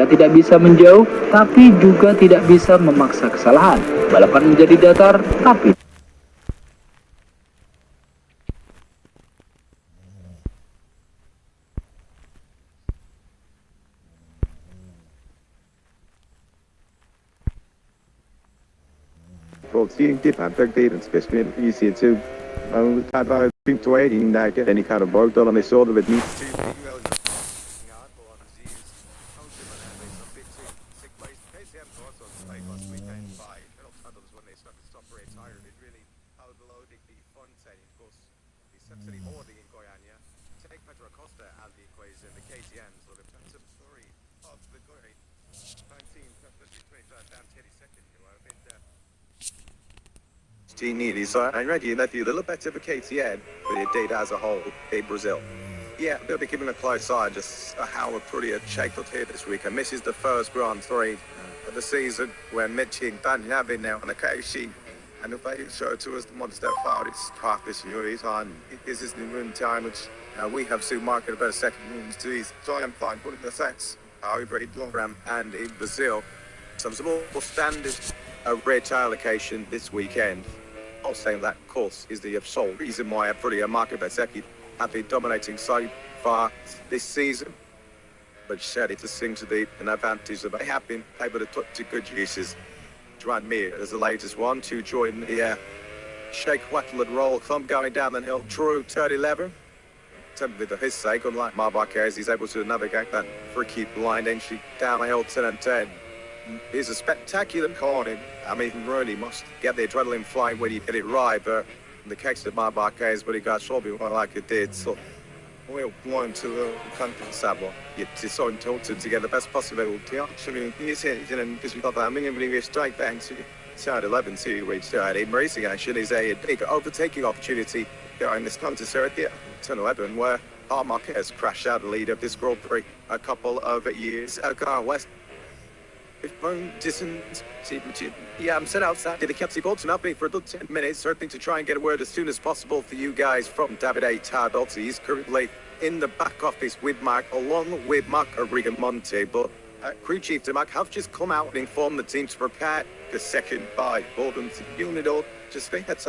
Anda tidak bisa menjauh, tapi juga tidak bisa memaksa kesalahan. Balapan menjadi datar, tapi Well, seeing different data, especially easier to type out to 18 that get any kind of work done on this order with me. I'm ready that a little better for KTN, but it did as a whole in Brazil. Yeah, they'll be giving a close eye, just how a pretty shake up here this week. And misses the first Grand Prix of the season when Mitchie and Dan have been now on the KC. And if they show to us the monster found it's practice on this is the room time which we have soon market about a second rooms to these. So I'm fine putting the sets. Very program and in Brazil. Some small standard rate allocation this weekend. I'll say that, of course, is the sole reason why Marco Bezzecchi have been dominating so far this season. But said it to sing to the an advantage that they have been able to put to good uses. Duran Mir as the latest one to join the shake, wattle and roll thumb going down the hill. True, turn 11. Tempted for his sake, unlike Marquez, he's able to navigate that freaky blind entry down the hill 10 and 10. He's a spectacular corner. I mean, really must get the adrenaline flying when you get it right, but in the case of Marquez, but he got Shelby like it did, so we'll want to country Sabo. It's so important to get the best possible. Actually, he's hitting and because we got that minimally strike back to side 11 to reach in racing action is a big overtaking opportunity in this contest here at the turn 11, where Marquez crashed out the lead of this Grand Prix a couple of years ago. West. Yeah, I'm set outside. They kept Bolton up for about 10 minutes, hoping to try and get a word as soon as possible for you guys from David A. Tardot. He's currently in the back office with Mark, along with Mark Rigamonte. But crew chief to Mark have just come out and informed the team to prepare the second by Bolton unit all just think that's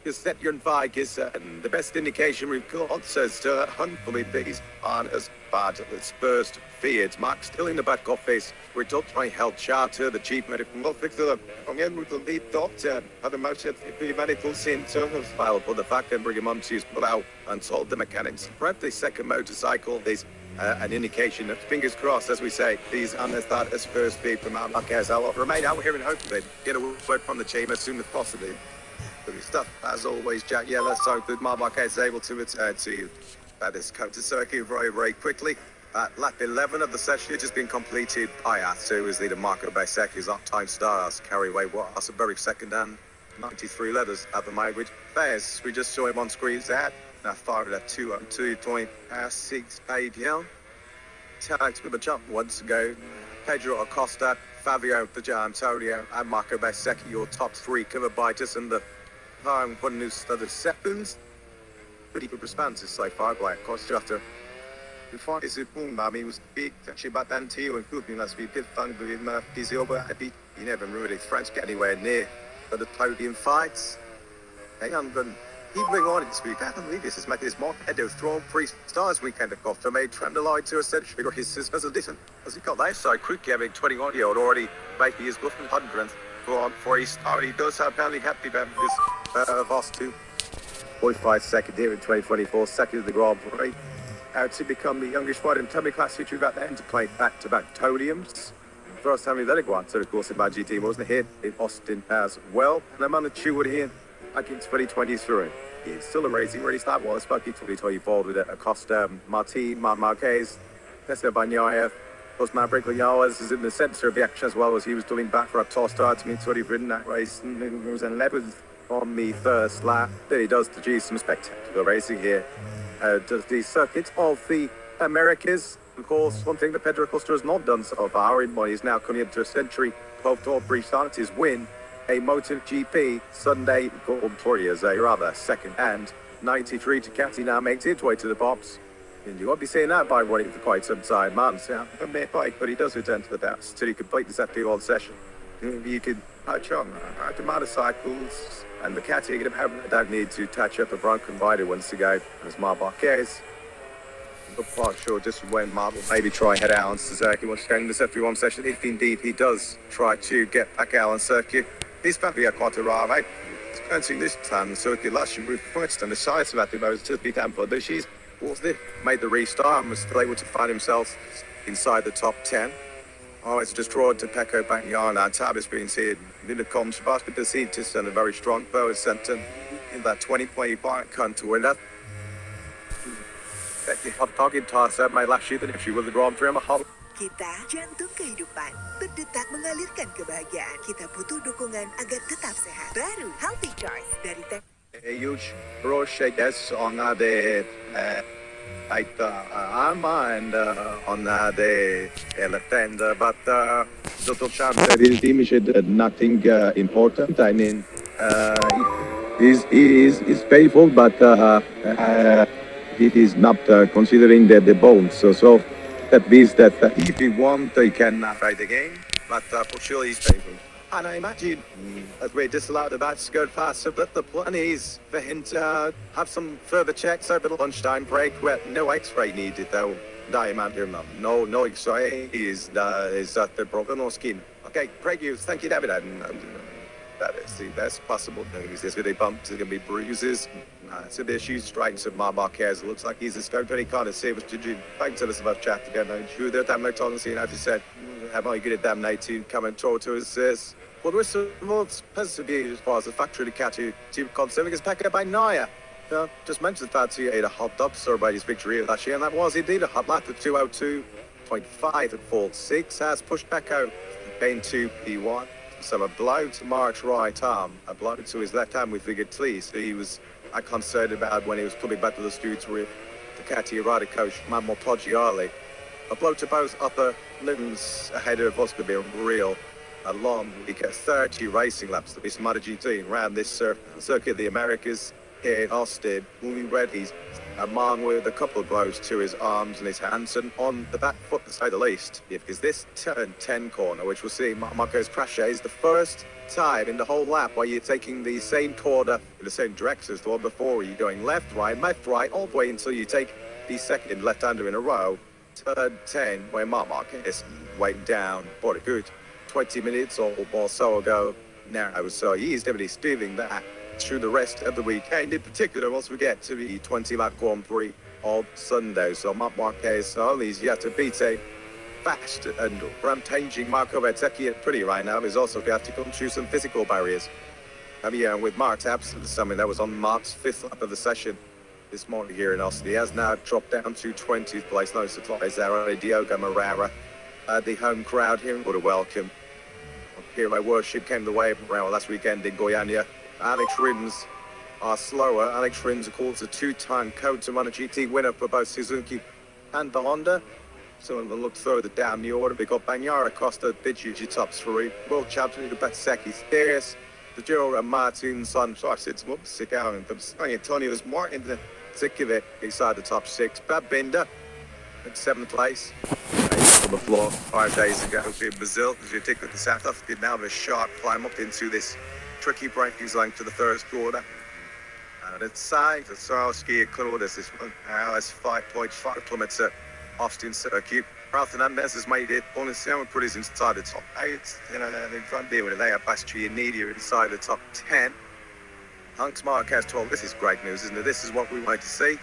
because that your bike is the best indication we've got says to hopefully these aren't as bad as first feared. Mark still in the back office. We're just trying to help charter the chief medical officer. Again, with the lead doctor at the most the medical center as well. For the fact that Brigamonti's put out and told the mechanics. Perhaps the second motorcycle is an indication of fingers crossed, as we say. These aren't as bad as first feed from our Marquez. I'll remain out here and hope they get a word from the team as soon as possible. Good stuff, as always, Jack Yeller, so good Marquez is able to return to you. This counter circuit very, very quickly. Lap 11 of the session has just been completed. IR2 is leader Marco Bezzecchi's uptime stars carry away what are some very second and 93 letters at the mileage. There's, we just saw him on screen there. Now fired at 2.6 ADL. Tags with a jump once ago. Pedro Acosta, Fabio Di Antonio, and Marco Bezzecchi, your top three cover biters in the time for new studded seconds. Pretty good responses so far by Costa. Before this boom, he was big, actually, but then too, and good, let's be bit fun with him. He's over at the he never really French get anywhere near the podium fights. Hang on, then he bring on this week. I believe this is his more head of thrown 3 stars weekend of golf. Made Trendalite to a century or his as a different as he got that side quick having 21-year-old already making his 100th for his star. He does have penalty happy about this Voss 2. 45 second here in 2024, second of the Grand Prix. To become the youngest rider in Tommy class history about then to play back-to-back podiums. First time he let it go on, so of course in my GT wasn't here in Austin as well. And I'm on the Chewwood here back in 2023. He's still a racing ready start was back in 2024 with Acosta, Marquez, Tesla Bagnaia. Of course, Maverick Vinales is in the centre of the action as well as he was doing back for a toss start to me. So he'd ridden that race and it was 11th on the first lap. Then he does produce some spectacular racing here. Does the circuit of the Americas. Of course, one thing that Pedro Acosta has not done so far in what is now coming into a century 12 Tour brief start is win a MotoGP Sunday Grand Prix as a rather second and 93 Ducati now makes its way to the box. And you won't be seeing that bike running for quite some time. Martin's a mere bike, but he does return to the depths till he completes that all session. You can touch on the motorcycles and the cat you don't need to touch up a broken rider once ago, as Marbach cares. But quite sure just when Marble maybe try head out on Suzuki once again in this FP1 session, if indeed he does try to get back out on circuit. He's probably a quite a rare, experiencing this time the circuit last year with first and the size of that was to be dampened, but she's made the restart and was still able to find himself inside the top 10. Oh, it's destroyed to Pecco Bagnan and Tab has been seen in the comms basket to see just and a very strong bow is sent in that 20-play bike cunt to win that. Hot dog in toss up my last year if she was the Grand Prix hot. Kita jantung kehidupan, berdetak mengalirkan kebahagiaan. Kita butuh dukungan agar tetap sehat. Baru Healthy Choice dari A huge rush, I guess, on the arma and on the tender, but Dr. Cham said his image nothing important. I mean, is painful, but it is not considering the bones. So that means that if he wants, he can ride the game, but for sure he's painful. And I imagine as we disallowed the match to go faster, but the plan is for him to have some further checks over the lunchtime break where no x-ray needed though. No x-ray is that the broken or skin. Okay, great news. Thank you, David. And that is the best possible news. There's going to be bumps, there's going to be bruises. So the issues strikes of Marquez. Looks like he's a scope, but he can't see what to do. Thanks to us about chat again. True, the damn no tendency, and as you said, have I good at damn night to come and talk to us. Well, there was some more positive as far as the factory to catch you to conserving his packet by Naya. Just mentioned that he had a hot dog celebrate his victory last year, and that was indeed a hot lap at 202.5 at fall 6 has pushed back out gain 2 P1. So a blow to Mark's right arm, a blow to his left arm with figured please. He was concerned about when he was coming back to the streets with the Katia rider coach MOTOGP. A blow to both upper limbs ahead of what's going to be a real long week at 30 racing laps to be some MotoGP around this circuit of the Americas here in Austin. Moving red, he's among with a couple of blows to his arms and his hands and on the back foot to say the least. Because this turn 10 corner, which we'll see Marco's crash is the first time in the whole lap where you're taking the same corner in the same direction as the one before. You're going left, right, all the way until you take the second left-hander in a row. Turn 10, where Mark is waiting down for a good 20 minutes or so ago now. So he's definitely stealing that through the rest of the weekend. In particular, once we get to the 20-lap Grand Prix on Sunday. So Mark Marquez he's yet to beat a fast and rampaging Marco Bezzecchi pretty right now. He's also got to come through some physical barriers. With Mark's absence, something that was on Mark's 5th lap of the session this morning here in Austin. He has now dropped down to 20th place. No surprise there. Diogo Moreira, the home crowd here would have welcomed. Hero worship came the way around last weekend in Goiânia. Alex Rins are slower. Alex Rins, of course, a two-time Kota MotoGP winner for both Suzuki and the Honda. So we'll look further down the order. We've got Bagnaia Costa, Bijuji top 3. World champion Bezzecchi, Stairs, the Giro and Martin's son, it's Sigal and Antonio's Martin, the particular inside the top 6. Brad Binder at 7th place. On the floor 5 days ago in Brazil, as you take the South African now have a sharp climb up into this tricky braking zone to the first quarter. And it's side, the ski kilometers this 1 hour, 5.5 kilometers at Austin Circuit. Ralph Hernandez has made it on his own, put us inside the top 8. In front there with Lea Bastri and Nidia inside the top 10. Hunks Marquez told this is great news, isn't it? This is what we wanted to see.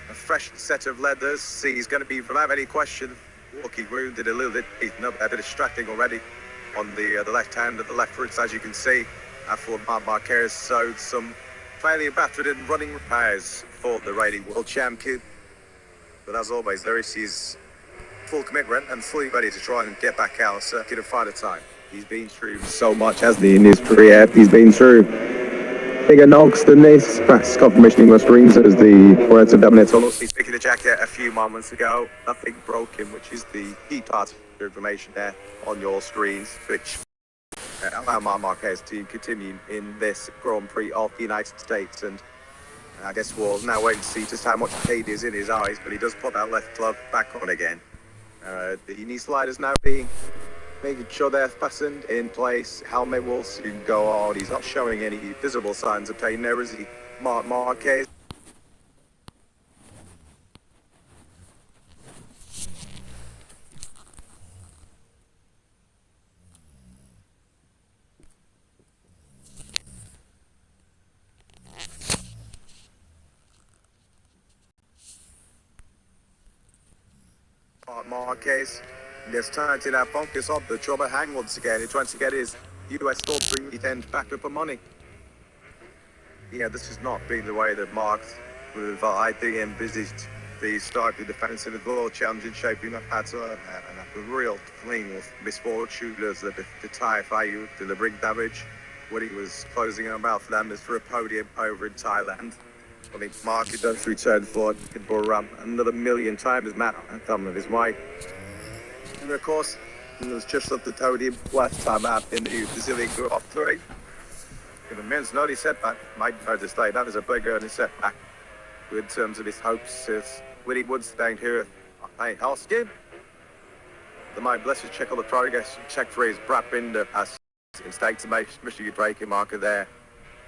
A fresh set of leathers. See, he's going to be, without any question, walking wounded a little bit. He's a bit distracting already on the left hand of the left foot, as you can see. After Marquez showed some fairly battered and running repairs for the reigning world champion. But as always, there is his full commitment and fully ready to try and get back out circuit and find a time. He's been through so much, hasn't he, in his career? He's been through bigger knocks than this. Fast confirmation English rings as the words of Dominic Solos. He's picking the jacket a few moments ago. Nothing broken, which is the key part of the information there on your screens, which allow Marquez to continue in this Grand Prix of the United States. And I guess we'll now wait and see just how much pain is in his eyes, but he does put that left glove back on again. The knee sliders now being making sure they're fastened in place. Helmet will soon go on. He's not showing any visible signs of pain there, is he? Marquez. Marquez. This time to now focus on the trouble hang once again. He's trying to get his US store 310 back up and money. Yeah, this has not been the way that Marks would have, I think, envisaged the start of the defense in the World Challenge in shaping up had a real fling of misfortune as the tire failure delivering damage when he was closing our mouth landers for a podium over in Thailand. I mean, Mark had done through turn 4 for another million times Matt coming of his way. And of course, it was just up the podium last time out in the Brazilian Grand Prix. In the men's notice setback, Mike tried to say that is a big early setback in terms of his hopes as Willie Woods staying here. I asked him. The Mike blesses check on the progress, check for his Brad Binder pass in state to make Michigan braking marker there.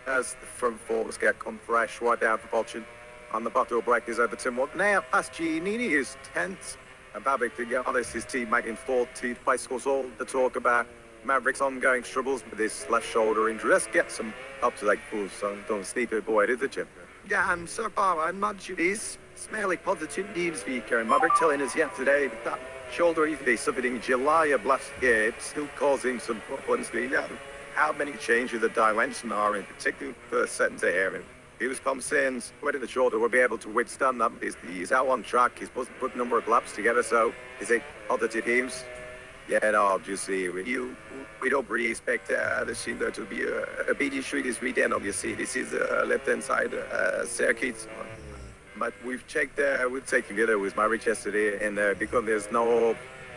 As the front forks get come fresh, right down for Bolchin. On the bottle break is over Tim Wood. Now past Giannini is 10th. And Babbitt to get honest, his teammate in 14th place was all the talk about Maverick's ongoing struggles with his left shoulder injury. Let's get some up-to-date fools, so don't sleep it, boy, did the gym. Yeah, and so far, I'm not sure this smelly positive news speaker. And Maverick telling us yesterday that shoulder injury suffered in July of last year, it's still causing some problems. We know how many changes the dimension are in particular first sentence here. And he was concerns whether the shoulder will be able to withstand that. He's out on track, he's put a number of laps together, so is it positive teams? Yeah, no, obviously, we don't really expect the Schindler to be a BD street this weekend, obviously. This is a left-hand side circuit. But we've checked, we've taken together with Maverick yesterday, and because there's no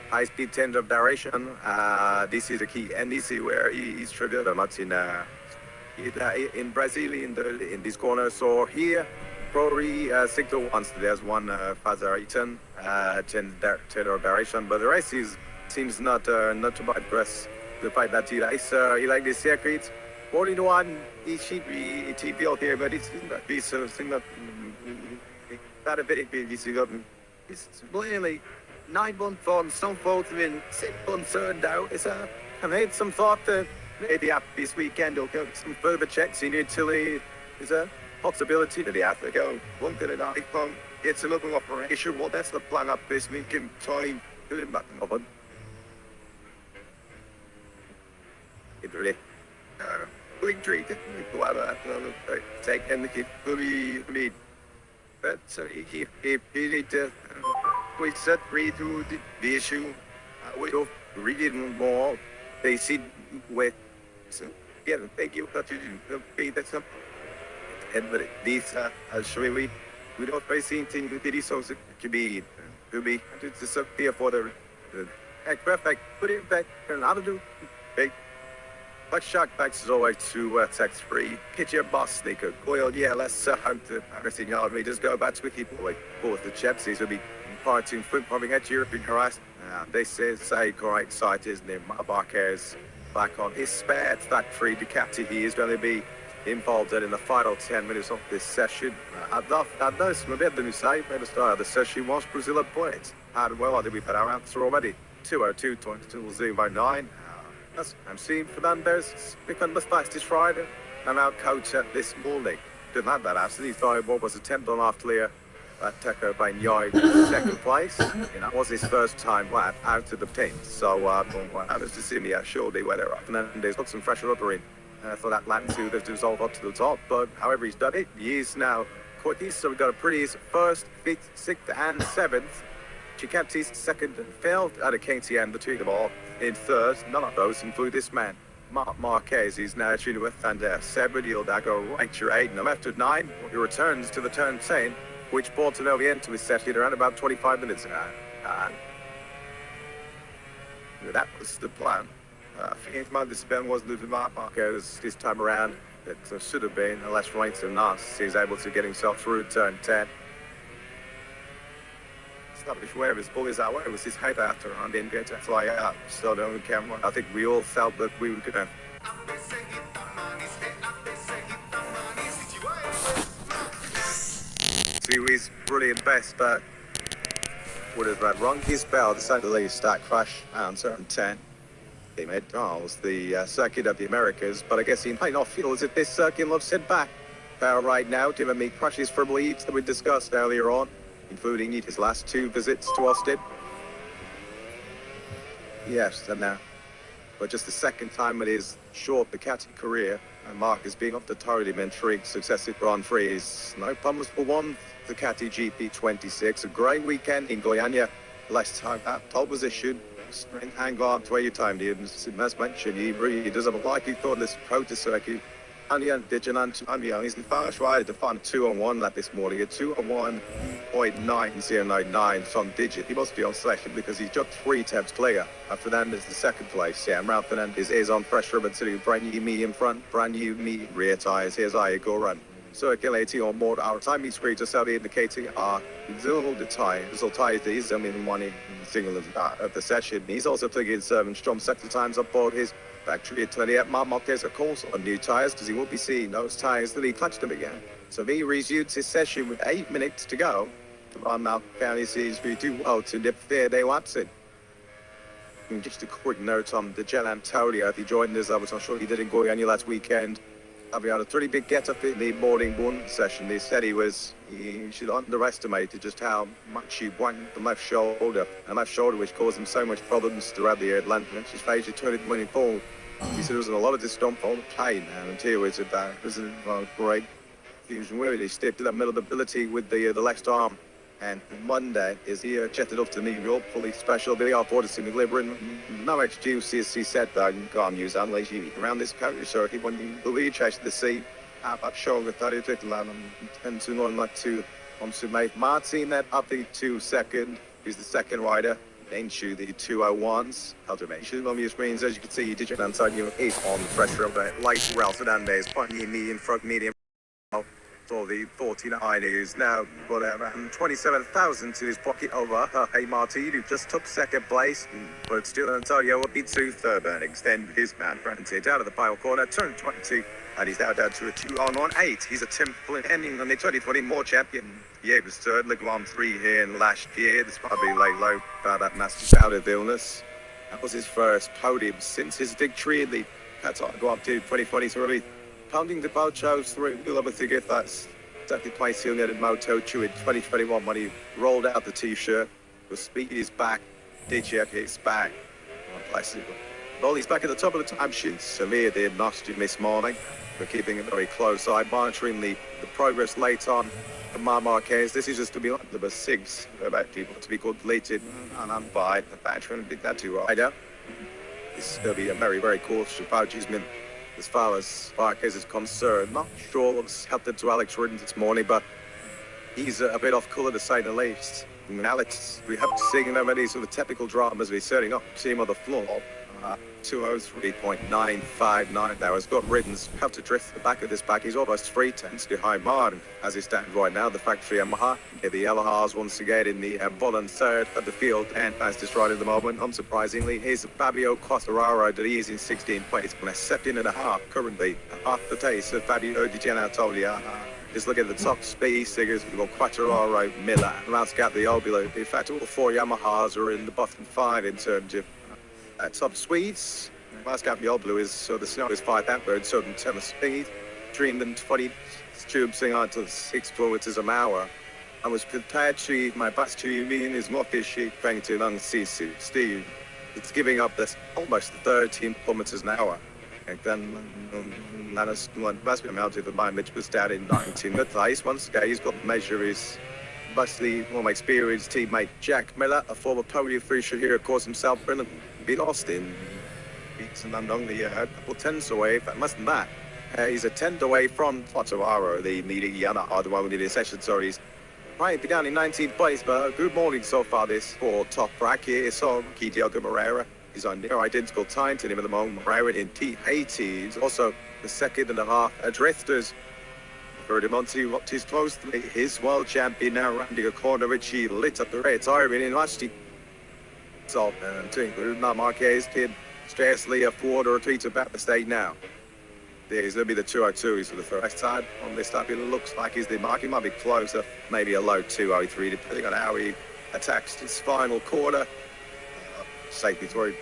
high-speed change of direction, this is a key NDC where he's triggered a lot in Brazil in this corner. So here, probably sector 1, so there's one faster return, change direction, but the rest seems not to bypass the fact that he likes this circuit. 41, he should be built here, but it's not be something that a bit it's plainly 9 months on, some folks have been concerned out. I made some thought that maybe after this weekend he'll get some further checks in Italy. There's a possibility that he has to go. One to the night phone, it's another operation. Well, that's the plan up this week in time. Doing back over. It really big treat. Take and keep fully. But so he need to we set free to the issue. We don't read it more. They see with so yeah, thank you for to be that some and but these actually we don't face anything with it so it could be it's a fear for the perfect put it back and how to do big. But shark backs is always to text free. Get your boss sneaker. Well, yeah, let's hope that everything yard. We just go back to Wiki Boy. Both the Chepsies will be parting foot probably at European harass. They say correct site is near Marquez back on his spare. It's that free Ducati. He is going to be involved in the final 10 minutes of this session. I'd know some of the new side. Maybe start of the session was Brazil at points. And well, I think we've had our answer already. 202.209. I'm seeing Fernandez become the fastest rider and our coach at this morning. Didn't have that actually. He thought what was a 10th on half clear at Teco by Nyoy second place. That was his first time lap out of the 10th. So I was to see me surely whether Fernandez got some fresh rubber in for that lap to resolve up to the top. But however he's done it, he is now quickie. So we've got a pretty first, 5th, 6th and 7th. Ducati's second and failed at a KTM, the two of them all in third. None of those include this man, Marquez. He's now treated with and 7. He'll now go right to 8 and the left at 9. He returns to the turn 10, which brought to the end to his set around about 25 minutes ago. That was the plan. I think my spin was losing Marquez this time around. It should have been a less right than us. He's able to get himself through turn 10. Established where his ball is out, where was his head after, and didn't get to fly out. So on camera, I think we all felt that we were gonna. He was brilliant best, but would have run wrong his bell, decided to leave start crash on turn 10. He made goals, the circuit of the Americas, but I guess he might not feel as if this circuit loves him back. Right now, given the crashes from leads that we discussed earlier on, including his last 2 visits to Austin. Yes, and now, but just the second time in his short Ducati career, and Mark is being off the podium in 3 successive Grand Prix. No problems for one Ducati GP26, a great weekend in Goiânia. Last time that pole position, strength hang on to where you timed it. As mentioned, he really doesn't like he thought this proto circuit. Andian is the fast rider to find a 2-on-1 lap this morning, a 2-on-1.9099 from Digit. He must be on session because he's just 3 temps clear. Fernandez the second place. Yeah, Ralph Fernandez is on fresh rubber to brand new medium front, brand new rear tyres. Here's Iago run. Circulating on board our timing screen just out indicating our the tires. So tires is in one single of the session. He's also taking 7 strong sector times on board his factory at 28 Mark Marquez, of course, on new tyres because he will be seeing those tyres that he clutched them again. So he resumes his session with 8 minutes to go. Mount County sees we do well to nip there they laps it. And just a quick note on the Gel Antonio, he joined us, I was not sure he did in Goiânia last weekend. We had a pretty big get-up in the morning 1 session. They said he should underestimate just how much he whacked the left shoulder, which caused him so much problems throughout the Atlantic. His phase of 2024. He said there was a lot of discomfort, pain, and tears at that. It was a great. He was really stiff to that middle ability with the left arm. And Monday is he jetted up to New York, fully special. The airport is delivering. No excuses, he said that you can't use unless you around this country circuit when you believe chase the sea. Up shoulder 30 land and 10 to 1 like 2 on to make Martin that up the 2 second. He's the second rider. Into the 201s. Cultivation on your screens, as you can see, Digit Antonio is on the pressure of the light Ralph Fernandez, pointing in the in front medium. For the 49 is now whatever 27,000 to his pocket over Hey Martin, who just took second place, but still Antonio will be 2/3 and extend his man granted out of the pile corner, turn 22, and he's now down to a 2-on-1.8. He's a temple ending on the 2020 more champion. Yeah, it was third, Leguam 3 here in last year. This might be late low about that massive bout of illness. That was his first podium since his victory in the go up to 2023. Pounding the boat shows through, we'll obviously get that second place he'll get in MOTOGP in 2021 when he rolled out the t-shirt. The speed is back, DJF is back. Well, he's back at the top of the time sheet. Severe did not this morning. We're keeping a very close eye, monitoring the progress late on from Marc Marquez. This is just to be like number 6 about people to be completed and unbied. The battery and big that too rider. This will be a very, very cautious approach. He's been, as far as Marquez is concerned, not sure what's happened to Alex Ridden this morning, but he's a bit off colour to say the least. And Alex, we haven't seen him any sort of technical dramas. We're certainly not seeing him on the floor. 203.959 now. Has got Ridden's have to drift the back of this back. He's almost 3 tenths behind Martin as he stands right now. The factory Yamaha. The Yamahas once again in the bottom third of the field and fastest rider at the moment. Unsurprisingly, here's Fabio Quartararo that he is in 16th place, but 17.5 currently. Half the taste of Fabio Di Giannantonio. Just look at the top speed figures. We've got Quartararo, Miller, and Rascat the Obilo. In fact, all 4 Yamahas are in the bottom 5 in terms of top speeds. Rascat the Obilo is the slowest 5 outward, so in terms of speed. 320 tubes on to 6 kilometers an hour. I was prepared to my best to mean is not this sheet painted on Sisu. Steve, it's giving up this almost 13 kilometers an hour. And then that's one best amount of the mind which was down in 19th place. Once again, he's got to measure his mostly more experienced teammate Jack Miller, a former podium finisher here, of course, himself, brilliant. Be lost in beats and only a couple tenths away, but less than that. He's a tenth away from Quartararo, the leading Yamaha, the one in the session, so he's right down in 19th place, but good morning so far this for top bracket. So Diogo Moreira He's on near identical time to him at the moment. Right in T80s, also the second and a half drifters. Monty watched his closely. His world champion now rounding a corner, which he lit up the red tire in last year. So, not Marquez kid, scarcely a quarter or three to about the state now. There's going to be the 202. He's for the first time on this type. It looks like he's the mark. He might be closer, maybe a low 203, depending on how he attacks his final quarter. Safety through.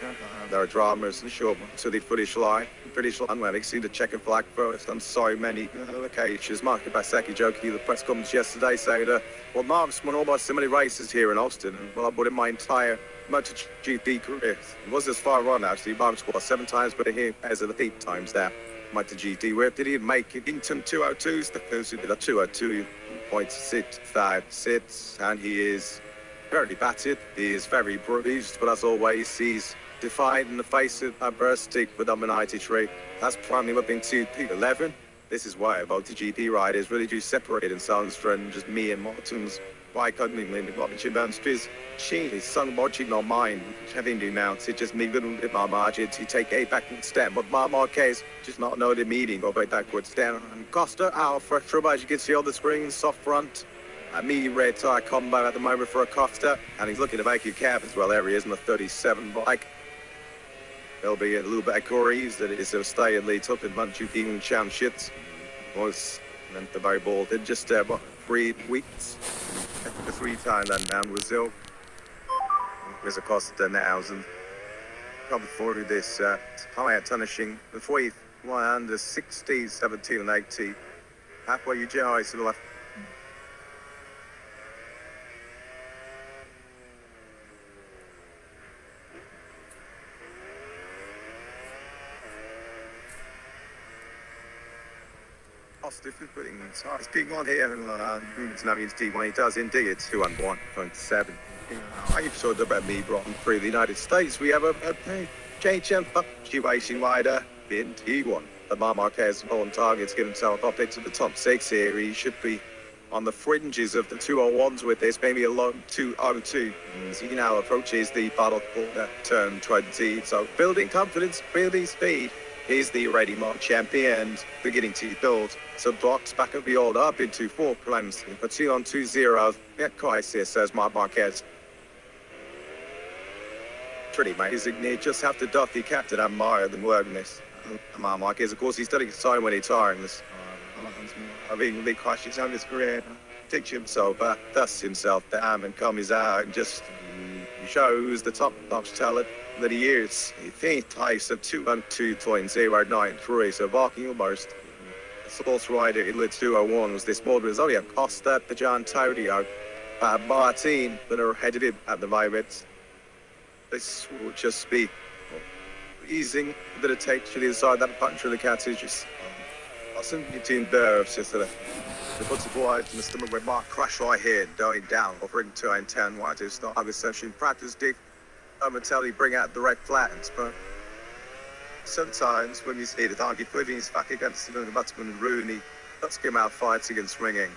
There are dramas and short to the finish line. Where they see the checkered flag first on so many occasions. Mark Basaki joking the press conference yesterday saying, well, Mark's won almost so many races here in Austin. And, well, I put in my entire MotoGP career. It was as far on, actually. Mark's won 7 times, but here as of 8 times now. MotoGP, where did he make it into 202s? The first who did a 202.656, and he is very battered. He is very bruised, but as always, he's defied in the face of adversity with number 93. That's primarily within 2P11. This is why MotoGP riders really do separate themselves from just me and Martin's bike only watching boundaries. She is so watching on mine, having the mounts. It just me little bit my margin to take a backward step, but Marquez just not know the meaning of a backward step. And Costa, our fresh trouble, as you can see on the screen, soft front. A medium red tire combo at the moment for Acosta, and he's looking to make a cab as well. There he is in the 37 bike. There'll be a little bit of Corey's that is to stay and lead up in MotoGP Championships. Was and the very ball did just 3 weeks. The 3-time then down Brazil. There's Acosta now and probably through this higher finishing the 1 under 60, 17 and 18. Halfway you to the left. Different putting it's being on here and it's not D when he does indeed it's 201.7. I saw the about me brought through the United States. We have a JHM situation rider in T1. The Marquez on targets get himself up into the top 6 here. He should be on the fringes of the 201s with this, maybe a low 202. As he now approaches the battle corner turn 20. So building confidence, building speed. He's the ready mark champion, beginning to build some blocks back of the old up into 4 plans. For 2 on 2 0. Yeah, crisis, says Marquez. Pretty amazing. You just have to dot the captain admire the workness. Marquez, of course, he's studying so many times. I mean, big questions on his career. Teach himself, dust himself down and come his out and just shows the top-notch talent that he is. He thinks types of 212.093, so barking almost. The source rider in the 201 was this morning. There's only a Costa, the John Todio, Martin that are headed in at the moment. This will just be easing that it takes to the inside that punch of the cartridges. Awesome, 18 nerves, just the puts it wide in the stomach where Mark crash right here, going down, offering 2 and 10 wide to start the session. Practice dig. Momentarily bring out the red flags, but sometimes when you see the target putting his back against the batsman Rooney, let's come out fighting and swinging.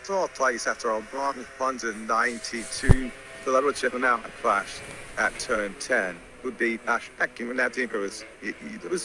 It's all place after all, 192. The level chip now crash at turn 10 would be backing when that team was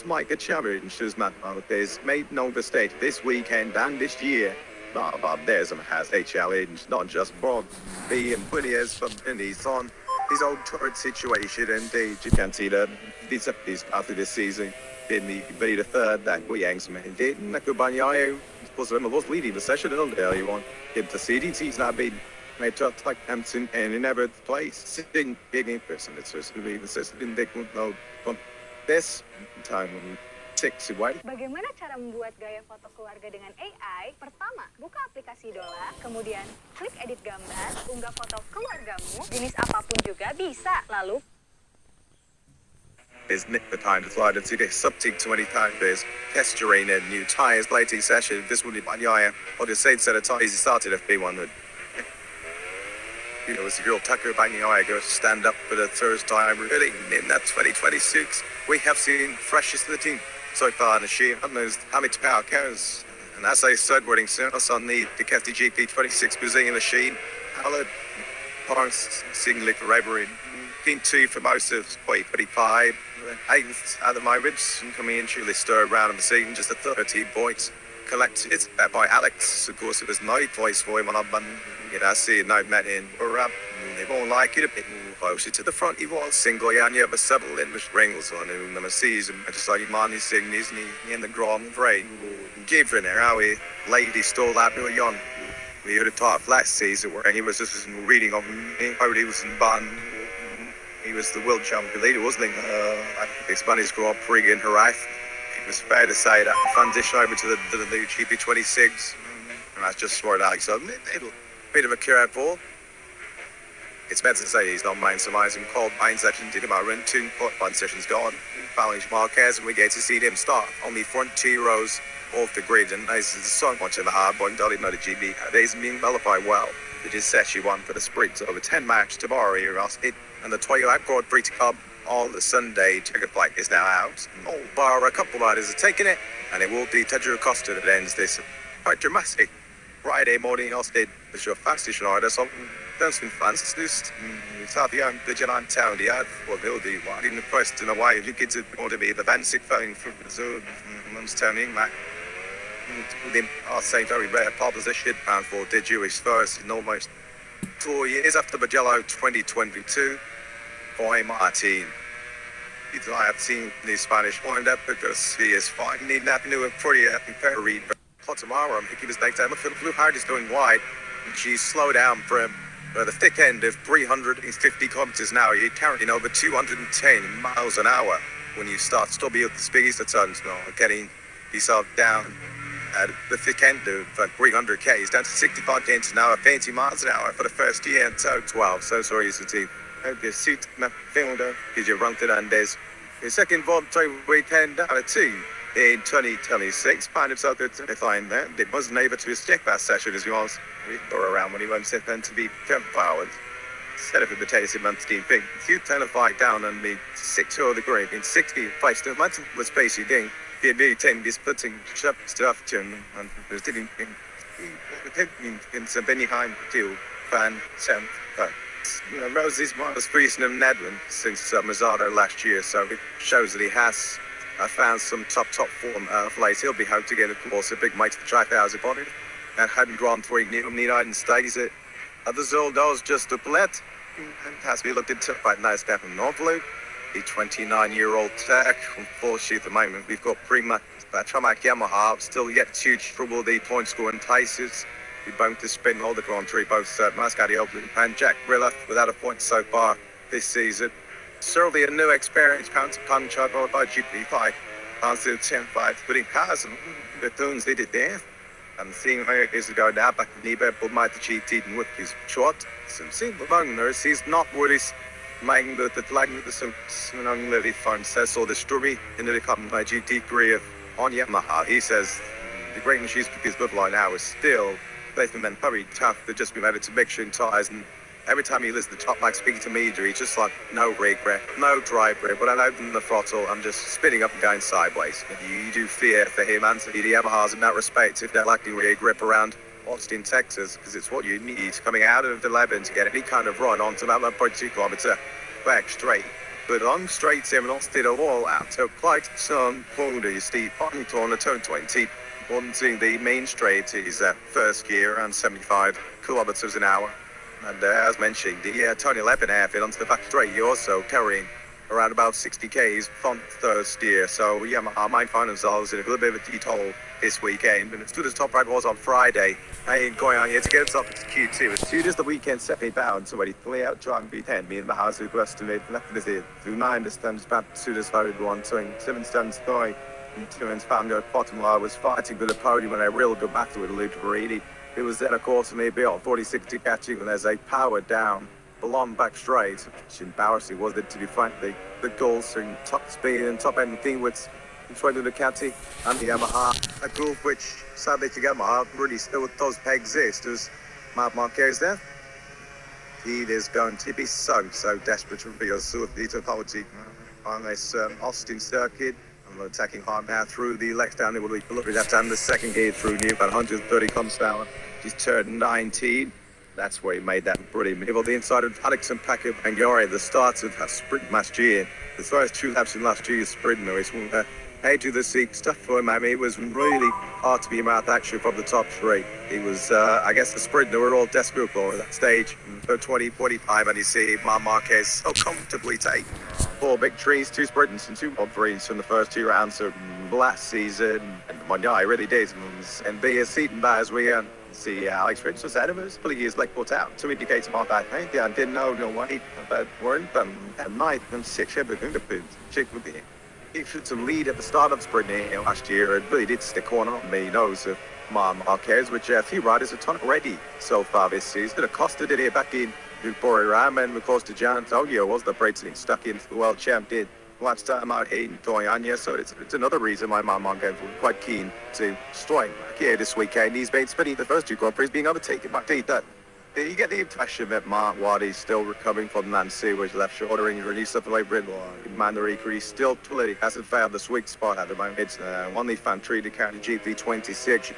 Micah Challenge as Matt Marquez made no mistake this weekend and this year. Bob there's has a challenge, not just Bob. B and Williams from Penny's on his own current situation, and you can see that these after this season in the very third that we yanks man did Nakubanyayo was leading the session and the early one. Him to see he's not been made to like Hampton and in every place sitting big in person. It's just going to be the system in the no from this time 6 away. Bagaimana cara membuat gaya foto keluarga dengan AI? Pertama, buka aplikasi Dola, kemudian klik edit gambar, unggah foto keluargamu, jenis apapun juga bisa. Lalu Is Nick the time to fly to see this subteam 20 times is gesturing and new tires plating session. This will be by Yaya or the same set of tires he started FP1 with. You know, as the real Tucker banging Yaya goes to stand up for the first time really in that 2026. We have seen freshest of the team so far this year. And there's Hamid Power Cows. And as I said, we're us on the Ducati GP 26 Brazilian machine. Howard Parks singly for Everin. been two for most of 2025. Eighth out of my ribs and coming in truly stirred around in the season, just a 13 points collected by Alex. Of course, it was no voice for him on our button. I see a note met in or up. They won't like it a bit closer to the front. He was single, yeah, and you have a subtle English wrangles on him. And I sees him, I just like him on his singing, isn't he? In the ground, right? Give in there, how he lady stole that really young. We heard a talk last season where he was just reading of how he was in Bond. He was the world champion leader, wasn't he? I think the Spanish Grand Prix in Jerez. It was fair to say that transition over to the new GP26. And that's just smart Alex. So a bit of a curveball. It's better to say he's not maximizing cold mine section. Did about run 2 one sessions gone. Challenge Marquez, and we get to see him start on the front 2 rows off the grid. And this is so much of a hard one. Don't even know the GB. They's been qualified well. They just set you one for the sprint. So over 10 match tomorrow here, it. And the Toyota Grand Prix to come on the Sunday. Ticket flight is now out. All bar a couple of riders are taking it. And it will be Tedro Costa that ends this quite dramatic Friday morning. Austin is your fastest rider. So that's been fun. It's out the Jalan Town, the ad for Hildy. Why in the question of why you get to want to be the basic phone from the zone. Months turning back. I'll say very rare proposition. And for the Jewish first in almost 4 years after Magello 2022. Boy, Martin. I have seen the Spanish wind up because he is finding that new and pretty read. For tomorrow, I'm thinking his next time. Blue Heart is going wide. She's slowed down from the thick end of 350 kilometers an hour. You're carrying over 210 miles an hour when you start stopping at the speeds of tons now. Getting yourself down at the thick end of 300 k's down to 65 k's an hour, 80 miles an hour for the first year. And so 12. So sorry, is the team. The suit fielder is your run to Andes. The second voluntary weekend out of 2 in 2026. Found himself to find that it wasn't able to stick that session as he was around when he won't sit then to be 10 hours. Instead of a potato month's team thing. You turn a fight down on the 6 or the grade in 60 fights to months was basically the 10 is putting stuff to him and was didn't in some behind field fan 7. Rosie's was freezing him Nedlin since Mazzardo last year, so it shows that he has found some top form of late. He'll be hoping to get, of course, a big mate to try 1,000 body. And hadn't Grand Prix in the United States. The Zoldo's just a bullet. Has to be looked into by nice step from Northloop. The 29-year-old tech. Unfortunately, at the moment, we've got Prima, Tramac Yamaha, still yet huge trouble. The point scoring paces. We both to spin all the Grand Prix, both Mascati Oakland and Jack Rilla without a point so far this season. Certainly a new experience, punch out by GP5. Answer 10-5, but in cars and the tunes they did there. And seeing how it is to go now back in Nibe, but might the GT and with his short. Some simple boners, he's not what he's making the flag with some lily fun says all the story in the come by GT career on Yamaha. He says the great issues with his bloodline now is still men very tough. They've just been added to mixing tires, and every time he listens to top like speaking to me, he's just like no regret, no drive grip. But I open the throttle, I'm just spinning up and going sideways. You do fear for him and the Yamahas in that respect if they're lacking rear grip around Austin, Texas, because it's what you need coming out of the 11 to get any kind of run onto that 1.2 kilometer back straight. But on straight him and Austin are all out. So quite some boulder steep on the turn 20. Wanting the main straight is first gear around 75 kilometers an hour. And as mentioned, the Tony Lepin airfield onto the back straight, you're also carrying around about 60 k's from first gear. So Yamaha might find themselves in a little bit of a detour this weekend. And as good as Top Right was on Friday, I ain't going on here to get itself into Q2. As soon as the weekend set me bound, somebody fully out drunk B10, me and the house who estimated left in the through 9 stems back as soon as loaded one, swing 7 stems going. Two ends found at bottom line was fighting with the podium when I really go back to it a little for 80. It was then, of course, maybe on 46 to catching when as they powered down the long back straight, which embarrassing was it to be frank. The goals and top speed and top end thing with Troy Ducati and the Yamaha. A group which, sadly to Yamaha, really still does exist as Marc Marquez there. He is going to be so desperate to be a sort of topology on this Austin circuit. Attacking hard now through the left down, it will be delivered left hand, the second gear through new, about 130 kilometers per hour. He's turned 19. That's where he made that pretty middle the inside of Alex and Packer Bangori at the start of that sprint last year. The first 2 laps in last year's sprint race were hey to the seat stuff for him. I mean, it was really hard to be mouth action from the top 3. He was, I guess, the sprint they were all desperate for at that stage. So 20-45, and you see Marquez so comfortably take 4 victories, 2 sprints and 2 Grand Prix from the first 2 rounds of last season. And yeah, he really did. And be a seat and by as we see Alex Rich was ahead of us, pulling his leg put out to indicate about that. Hey, yeah, I didn't know no way about weren't and 9th and 6th everything the check with the he should to lead at the start of sprint last year. It really did stick corner on me nose of Marquez, which a few riders have done already so far this season. Acosta did it back in Before Ram, and of course to John Tokyo was the Brayton stuck into the world champ did last time out here in Toyanya, so it's another reason why Marquez was quite keen to strike back here this weekend. He's been spending the first 2 Grand Prix being overtaken by Tita. You get the impression that Mark Waddy's still recovering from Nancy, which left shoulder injury, and something like Bridwell. Mandarika, he's still clearly hasn't found the sweet spot at the moment. It's only fan treated county GP26.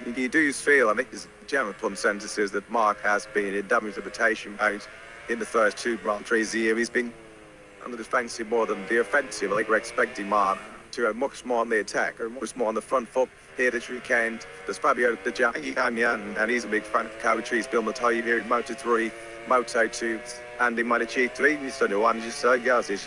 You do feel, I think his general consensus is that Mark has been in damage reputation mode in the first 2 Grand Prix a year. He's been on the defensive more than the offensive. I think we're expecting Mark to have much more on the attack, or much more on the front foot here this weekend. There's Fabio De Gianni, and he's a big fan of Cowicci's Bill Mattei here in Moto3, Moto2, and in Moto3. He's done one just yes, it's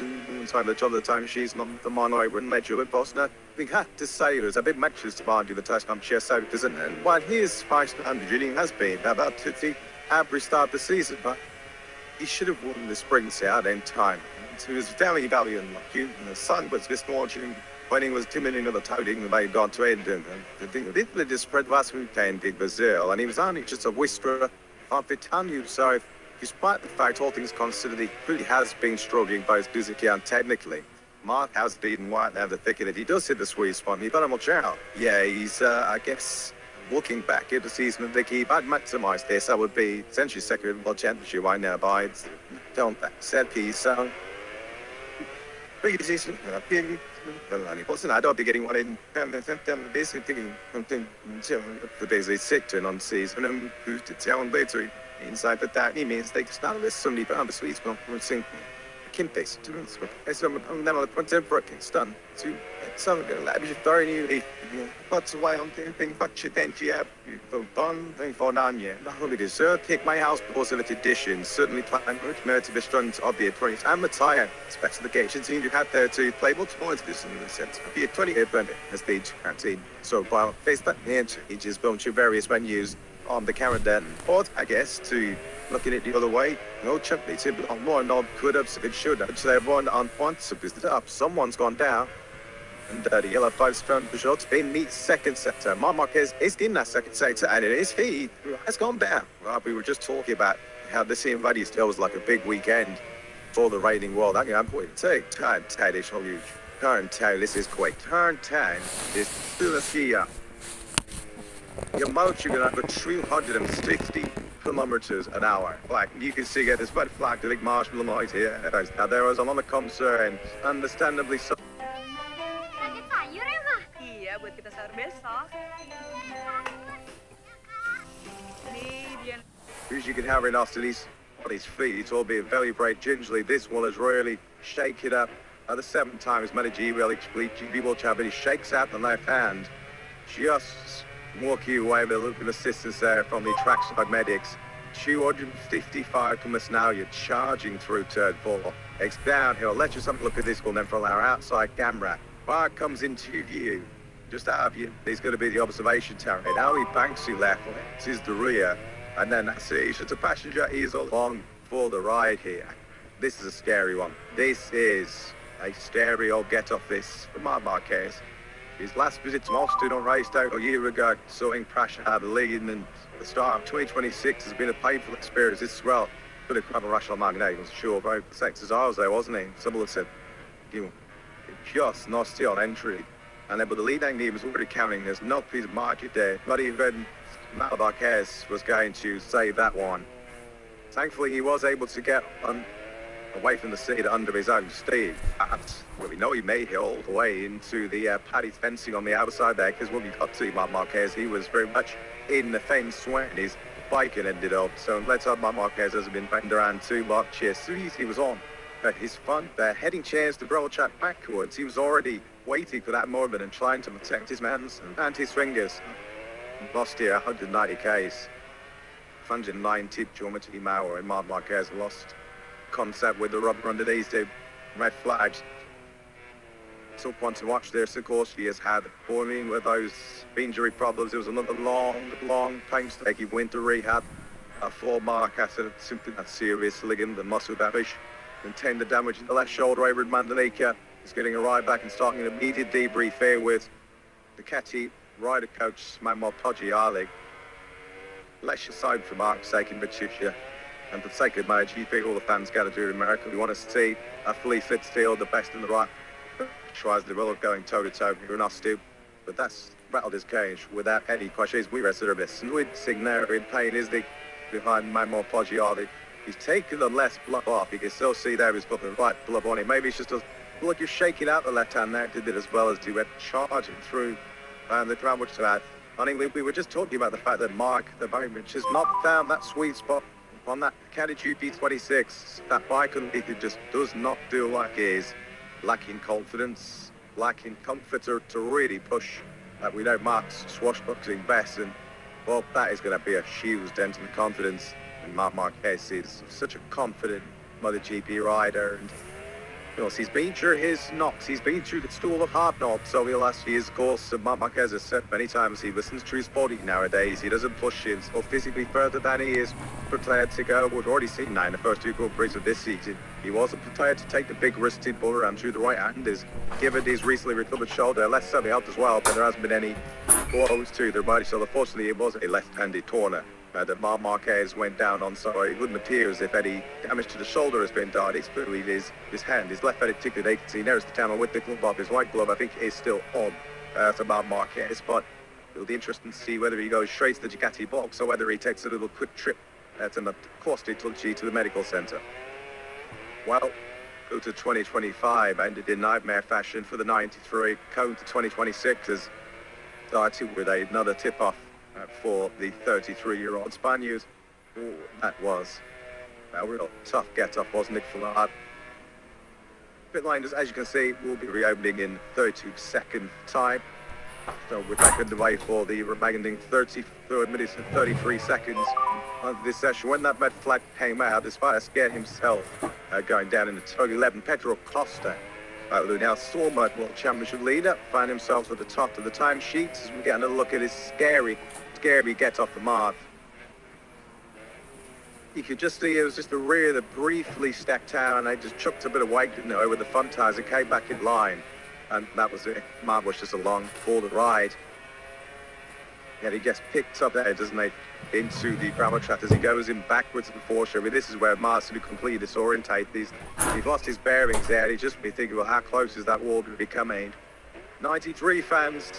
time the time she's not the man I wouldn't let you with Bosnia. We have to say there's a big matches to argue the test on Chess out because and while his 500 inning has been about 50 average start of the season, but he should have won the sprints out in time. He was very valiant, and the sun was misfortune when he was timid in the touting and they got to end. And the thing that did the spread last weekend in Brazil, and he was only just a whisperer of Vitanu. So, despite the fact, all things considered, he really has been struggling both physically and technically. Mark has beaten White now the thick, and if he does hit the sweet spot, he better watch out. Yeah, he's, I guess, looking back at the season, I think he had maximised this. That would be essentially second world championship right now by don't set piece. So, big season. Listen, I don't be getting one in basically the basic sector on season and who's to tell and later inside but that he means they start with somebody found the sweet spot for saying Kim face to some never done to some lavish very new what's why I'm thinking but you think you have done thing for none yet. Not only dessert take my house positive edition certainly plan merit to be strong of the 20s and the tire specifications you have there to play multiple this in the sense be a 28 blend as stage canteen so while face that and he just going to various venues on the calendar or I guess to looking at the other way no chump needs it but more not could have so it should have so everyone on points of this up someone's gone down. And the yellow 5 results in the second sector. Marquez is in that second sector, and it is he who has gone down. Well, we were just talking about how this Invadia still was like a big weekend for the raining world. I'm going to take turn 10 is so huge. Turn 10, this is quick. Turn 10 is still a skier. Your motor you're going to have 360 kilometers an hour. Like you can see it, there's red flag, the big marshmallow noise here. Now there was a lot of concern, understandably so. Iya, buat kita sahur besok. Nih, dia. As you can have it after these on his feet, albeit very bright gingerly, this one has really shaken it up. The 7 times manager will complete GB World Champion. He shakes out the left hand. Just walking away with a little bit of assistance there from the trackside medics. 255 kilometers now, you're charging through turn 4. It's downhill. Let's just have a look at this one then from our outside camera. Bar comes into view. Just out of you, there's going to be the observation tower. Now he banks you left, this is the rear, and then that's it. It's a passenger, he's along for the ride here. This is a scary one. This is a scary old get off this for Marquez. His last visit to Austin on race day a year ago, saw him crash out of the lead, and the start of 2026 has been a painful experience as well. But it's quite a rush on Magnet, was sure, very sexes I was there, wasn't he? Someone said, just nasty on entry. And then, but the lead angle was already counting. There's no piece of market there. Not even Marquez was going to save that one. Thankfully, he was able to get away from the seat under his own steam. Well, we know he made it all the way into the paddy fencing on the outside there, because when we got to Marquez, he was very much in the fence when his bike and ended up. So let's hope Marc Marquez hasn't been banged around too much. As soon as he was on his front heading chairs to gravel track backwards, he was already waiting for that moment and trying to protect his hands and his fingers. Lost here 190 Ks. 190 geometry Mauer, and Marc Marquez lost concept with the rubber underneath the red flags. So one to watch there. Of course, he has had boiling with those injury problems. It was another long painstaking winter rehab for Mark after simply that serious ligament and muscle damage. Contained the damage in the left shoulder over in Mandanica. He's getting a ride back and starting an immediate debrief here with the Ducati rider coach MOTOGP. Let's aside for Mark's sake in Patricia and for the sake of MotoGP, all the fans got to do in America. We want to see a fully fit steel, the best in the right. Tries the will of going toe-to-toe here in Austin, but that's rattled his cage without any questions. We rest of this. And with Signer in pain, is the behind MOTOGP. He's taken the left glove off. You can still see there he's got the right glove on him. Maybe it's just a look, you're shaking out the left hand there. Did it as well as he went charging through the ground, which to add. I think we were just talking about the fact that Mark, the Bowman, has not found that sweet spot on that Ducati GP26. That bike underneath it just does not feel like it is. Lacking confidence, lacking comfort to really push. We know Mark's swashbuckling best, and well, that is going to be a huge dent in the confidence. And Marc Marquez is such a confident MotoGP rider, and you know, he's been through his knocks, he's been through the stool of hard knocks over the last years. Of course, Marc Marquez has said many times he listens to his body nowadays. He doesn't push himself physically further than he is prepared to go. We've already seen that in the first two Grand Prix of this season. He wasn't prepared to take the big risk in pull around through the right hand. Given his recently recovered shoulder, left certainly helped as well, but there hasn't been any blows to the body. So unfortunately, it was a left-handed corner that Marc Marquez went down on, so it wouldn't appear as if any damage to the shoulder has been done. It's clearly his hand, his left-handed particularly. They can see there's the camera with the glove off. His right glove, I think, is still on for Marc Marquez, but it'll be interesting to see whether he goes straight to the Ducati box or whether he takes a little quick trip to Costa Tulci to the medical center. Well, go to 2025, ended in nightmare fashion for the 93. Cone to 2026 is started with another tip-off for the 33-year-old Spaniard. That was a real tough get-off, wasn't it, for that? Pit line, as you can see, will be reopening in 32-second time. So we're back underway for the remaining 33 minutes and 33 seconds of this session. When that red flag came out, despite scared himself going down in the turn 11, Pedro Costa, who now former World Championship leader, found himself at the top of the timesheets as we get another look at his scary get off the mark. You could just see it was just the rear that briefly stepped out, and they just chucked a bit of weight, didn't they, over the front tires. It came back in line, and that was it. Mark was just along for the ride. And he gets picked up there, doesn't he, into the gravel track as he goes in backwards and forwards. I mean, this is where Mark's to be completely disorientated. He's lost his bearings there. He's just been thinking, well, how close is that wall going to be coming? 93 fans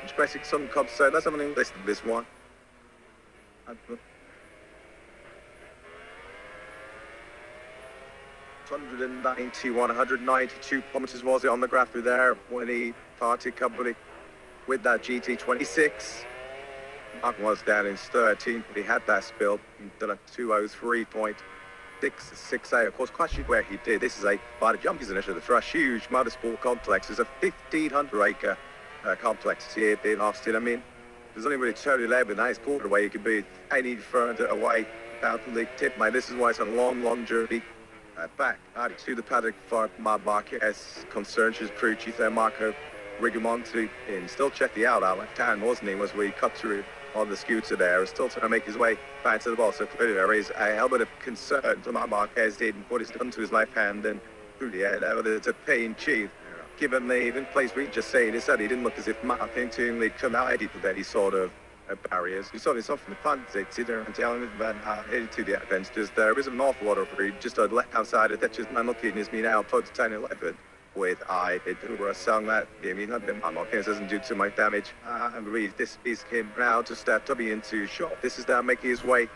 expressing some concern. Let's have a listen to this one. 192 kilometers was it on the graph there when he parted company with that GT26. Mark was down in 13th, but he had that spill. He'd done a 203.668. Of course, question where he did. This is a by the jumpies initiative for a huge motorsport complex. It's a 1,500-acre complex here in Austin. I mean, there's only really turn 11. That is quarter away. You could be any further away out from the tip, mate. This is why it's a long journey. Back to the paddock for Marc Marquez. Concerns his crew chief there, Marco Rigamonti, and still check the out left hand, wasn't he, as we cut through on the scooter there, still trying to make his way back to the ball. So clearly there is a element of concern for Marc Marquez did what he's done to his left hand, and through the air there, it's a pain chief. Given the even place we just saying, he said he didn't look as if Mark into the collided with any sort of barriers. You saw this off from the front, it's either and telling them headed to the adventures. There is an awful lot of room just on the left hand side. That's just man looking is me now, put 10-11 with it were a song that I mean not been Marquez doesn't do too much damage. I believe this is him now to start to be into shot. This is now making his way.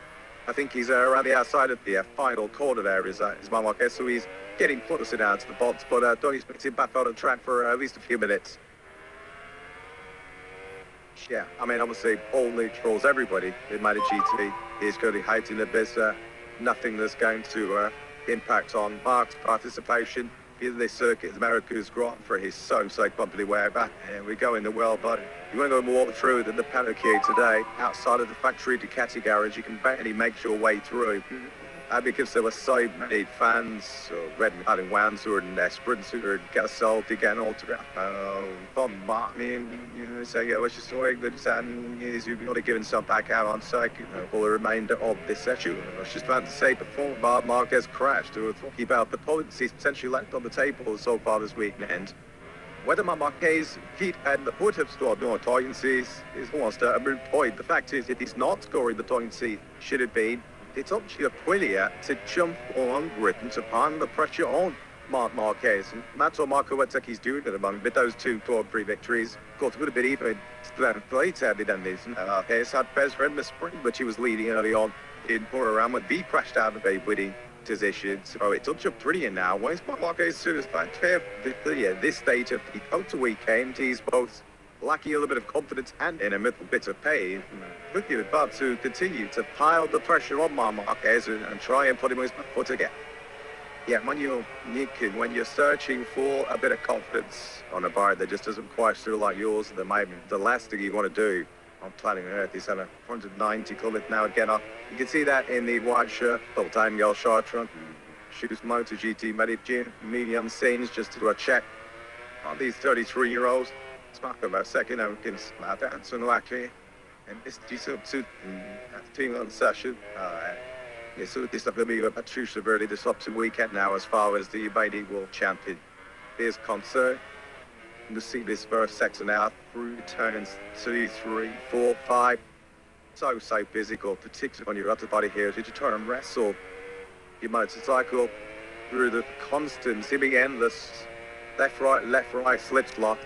I think he's around the outside of the final corner there is Marquez, so he's getting closer down to the box, but don't expect him back on the track for at least a few minutes. Yeah, I mean, obviously, only trolls everybody in MotoGP. He's currently hating that there's nothing that's going to impact on Mark's participation in this circuit. America's Grand Prix. He's so bumpily aware back. And we go in the well, but you want to go walk through the paddock here today, outside of the factory Ducati garage, you can barely make your way through. Because there were so many fans, or red and hiding ones who were in their sprints who were sold again altogether. Bob Martin, so yeah, what's your story? Good son is you've got to give himself back out on cycle for the remainder of this session. I was just about to say before Mark Marquez crashed, we were talking about the points he's potentially left on the table so far this weekend. Whether Mark Marquez would have scored more points is almost a moot point. The fact is, if he's not scoring the points he should have been, it's up to Aprilia to jump on Britain to palm the pressure on Mark Marquez. And that's what Marco Wetzeki's doing at the moment with those two Grand Prix victories. Of course, it would have been even later than this. Marquez had best in the sprint, but he was leading early on in for around when V crashed out of a winning position. So it's up to Aprilia now. Where's Mark Marquez soon as back to this stage of the Kota weekend? He's both lacking a little bit of confidence and in a little bit of pain. Looking about to continue to pile the pressure on Marquez and try and put him on his foot again. Yeah, when you're searching for a bit of confidence on a bar that just doesn't quite feel like yours, that might be the last thing you want to do on planet Earth. He's at 190 kilometers now again up. You can see that in the white shirt, full-time yellow short trunk. Shoes MotoGP medium scenes just to do a check on these 33-year-olds. Smack about second and can smart that so actually and this decent suit team on session. This is going to be a true severely disruptive weekend now as far as the United World Champion is concerned. You see this first section out through turns 2, 3, 4, 5. So physical, particularly when you're up the body here. Did you turn and wrestle your motorcycle through the constant, seeming endless left, right, slip slot.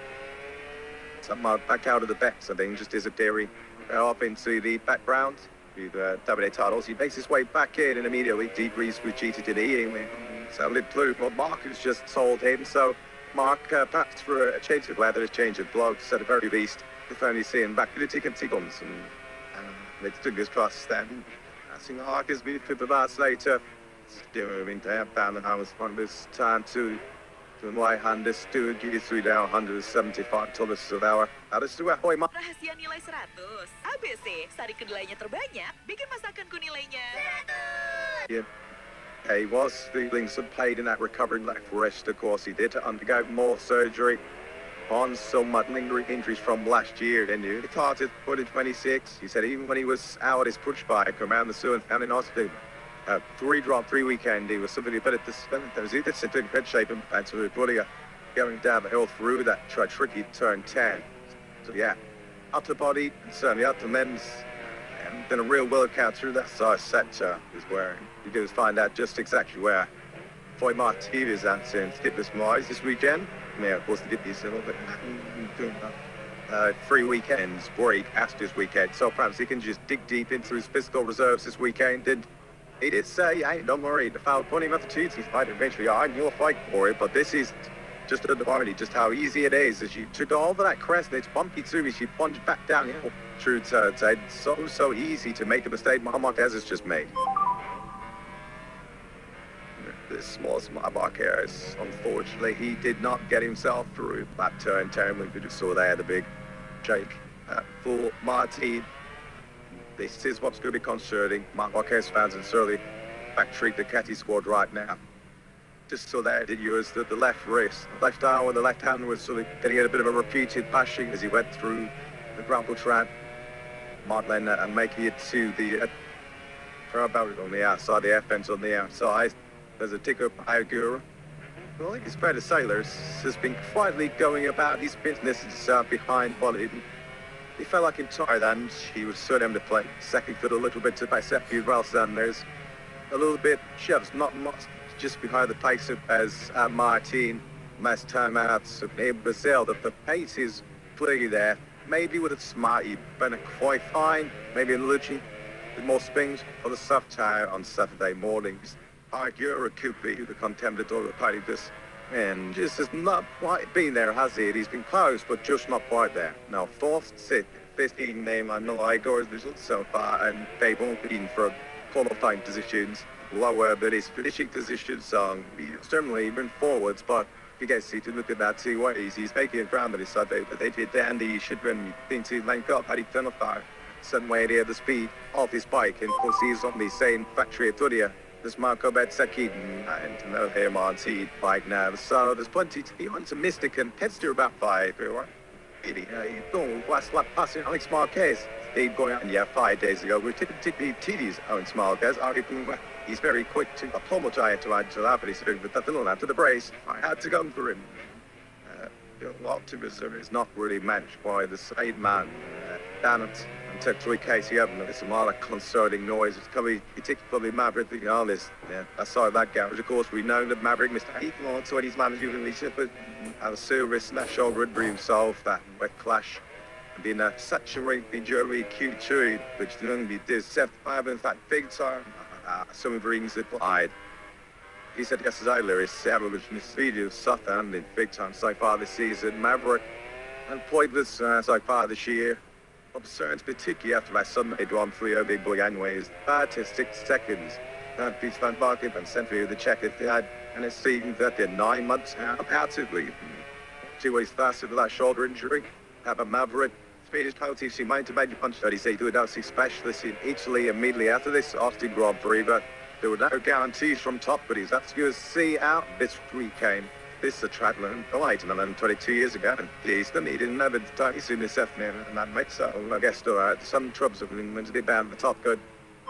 Some back out of the backs, I think, just disappearing up into the background with WA titles. He makes his way back in and immediately debriefs with GTD. So lit blue, but Mark has just told him. So Mark perhaps for a change of weather, a change of blogs, at the very least, if only seeing back to the ticket guns and let's do this cross then. I think Mark has been 5 hours later. Still in there, down and I was on this time to my hand is still GD3 down 175 kilometers an hour. Harus dua, hoi Mark. Rahasia nilai 100. ABC, sari kedelainya terbanyak, bikin masakanku nilainya 100. Yeah. He was feeling some pain in that recovering left wrist, of course. He did undergo more surgery on some lingering injuries from last year. And he started 2026. He said even when he was out his push bike around the zoo and found in Austin, 3 weekend, he was severely better to spend. There was either in good shape and to really going down the hill through that tricky turn 10. So yeah, upper body, and certainly upper men's, and then a real workout through that size sector is where you can find out just exactly where Floyd Martinez is at and skip this Mars this weekend. Yeah, of course, they did this a little bit. 3 weekends break after this weekend, so perhaps he can just dig deep into his physical reserves this weekend. And he did say, hey, don't worry, the foul plenty of opportunities fight eventually. You'll fight for it, but this is just a department, just how easy it is as you took over that crest and it's bumpy too as you plunge back downhill. True turns, so easy to make a mistake Marquez has just made. This small Marquez, unfortunately, he did not get himself through that turn 10. We just saw there the big shake for Martin. This is what's going to be concerning Marquez fans and certainly factory Ducati squad right now. Just so there did use the left wrist, left arm with the left hand was sort of getting a bit of a repeated bashing as he went through the grapple trap. Martin and making it to the barrier on the outside, the F-ends on the outside. There's a tick up Ayagura. Well, I think it's fair to say Lewis has been quietly going about his business behind Bolid. He felt like him tired and he was certainly able to play second fiddle a little bit to Bicepi well. And there's a little bit shoves, not much, just behind the pace as Martin. Last time out, in Brazil, that the pace is clearly there. Maybe with a smart, he'd been quite fine. Maybe a little bit more spins for the soft tire on Saturday mornings. Argura could be the contender of the party this And just has not quite been there, has he? He's been close, but just not quite there. Now, fourth, sixth, 15 name on the Igor's results so far, and they won't be in for qualifying positions lower, but his finishing position song, he's certainly been forwards, but you guys see to look at that two ways. He's making it ground, but he's said that they did Andy, he should been being to link up, had he done a fire. Sudden way there, the speed of his bike, and of course he's on the same factory at Tudia. There's Marco Betzeki and no him on seat bike now. So there's plenty to be optimistic and heads to about 5. He's going last lap passing Alex Marquez. He's going out, 5 days ago. We're typically TD's Alex Marquez. He's very quick to apologize to Angela, but he's doing with that little after the brace. I had to go for him. Optimism is not really matched by the side man. Damn it. Took 3 KTM, and there's a lot of concerning noise. It's coming, particularly Maverick, being honest. Yeah, I saw that garage. Of course, we know that Maverick, Mr. Heaton, so he's managing to leash it, but had a serious left shoulder injury himself, that wet clash. And being a saturated jury Q2, which only did 75, in fact, big time. Some rings it applied. He said yesterday, Larry, average in this video suffered in big time so far this season. Maverick, and played this so far this year. Concerns particularly after my Sunday Grand Prix big boy anyways. 5 to 6 seconds. That beats Van Barkin and sent me the check if they had, and it seemed that they're 9 months now. Comparatively, 2 ways faster with that shoulder injury. Have a Maverick. Swedish penalty, she might have made the punch 30 to a see specialist in Italy immediately after this Austin Grand Prix, but there were no guarantees from top buddies. That's good to see out this weekend. This is a traveller, right, and 22 years ago, and he's the needed never time soon as and that makes so I guess some troubles have been to be bound the top good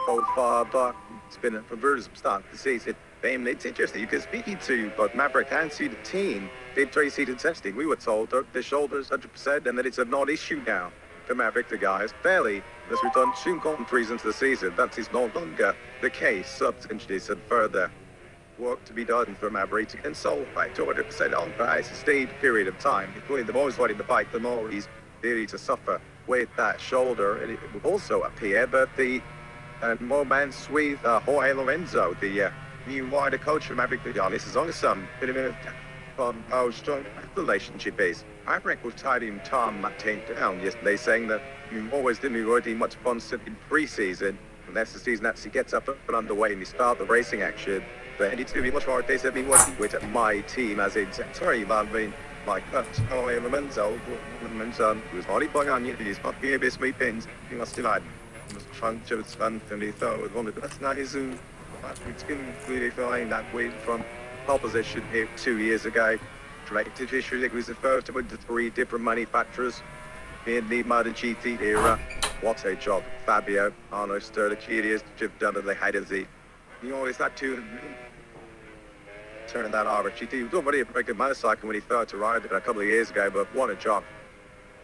so far, but it's been a perverse start to the season. It's interesting because speaking to both Maverick and see the team, did 3-seated testing. We were told that the shoulders 100% and that it's a non-issue now for Maverick, the guys. Fairly, as we've done 2 Grand Prix into the season, that is no longer the case. Substantially said further. Work to be done for Maverick to consolidate 200% on a sustained period of time. Including the more he's riding the bike, the more he's really to suffer with that shoulder. And it will also appear that the moments with Jorge Lorenzo, the new rider coach for Maverick, this is on some bit of a on how strong the relationship is. Maverick was tied in Tom Martin down yesterday, saying that you always didn't really much fun in pre-season. Unless the season actually gets up and underway and you start the racing action. But it's going to be much more days I've been working with my team as in sorry, man, like that's how I Menzo was already going on he's not here this meetings, he must delight. He was trying to spend and he thought it was one of the best nights it's been really fine that way from opposition here 2 years ago. Directed issue, it was the first with the 3 different manufacturers in the MotoGP era. What a job, Fabio, Arno Sterlichides, Jim Dunn, they hated the. You always had to turn that RGT. He was already a very good motorcycle when he started to ride it a couple of years ago, but what a job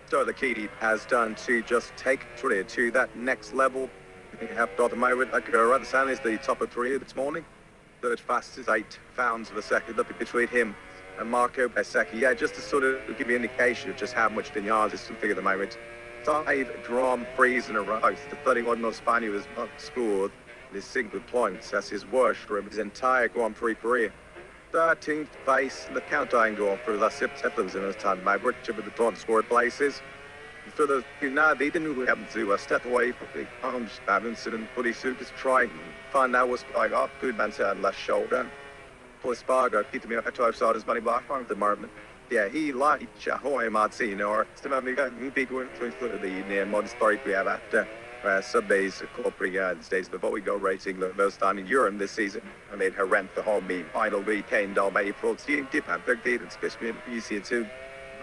Sterlichides has done to just take Twitter to that next level. You have got the moment like Radisson is the top of 3 this morning. 3rd fastest, 8 pounds per second, up between him and Marco Bezzecchi. Yeah, just to sort of give you an indication of just how much Vinales is something at the moment. 5 Grand Prix in a row. The 31 most Spaniard has not scored his single points. That's his worst for his entire Grand Prix career. 13th place, the countdown going through the 6 seconds in his time. Maverick with the top scored places. For the they didn't really have to step away from the arms balance and put his suit to try and find out what's going on. Good man said left shoulder. Plus Spargo, keep me up at 12 side his money back on the moment. Yeah, he liked Jorge Martin or still big one for the near modern story we have after Sunday's corporate days before we go racing the first time in Europe this season. I made her rent the home meet final weekend on April 14th. Dip and 13th, especially in UC2.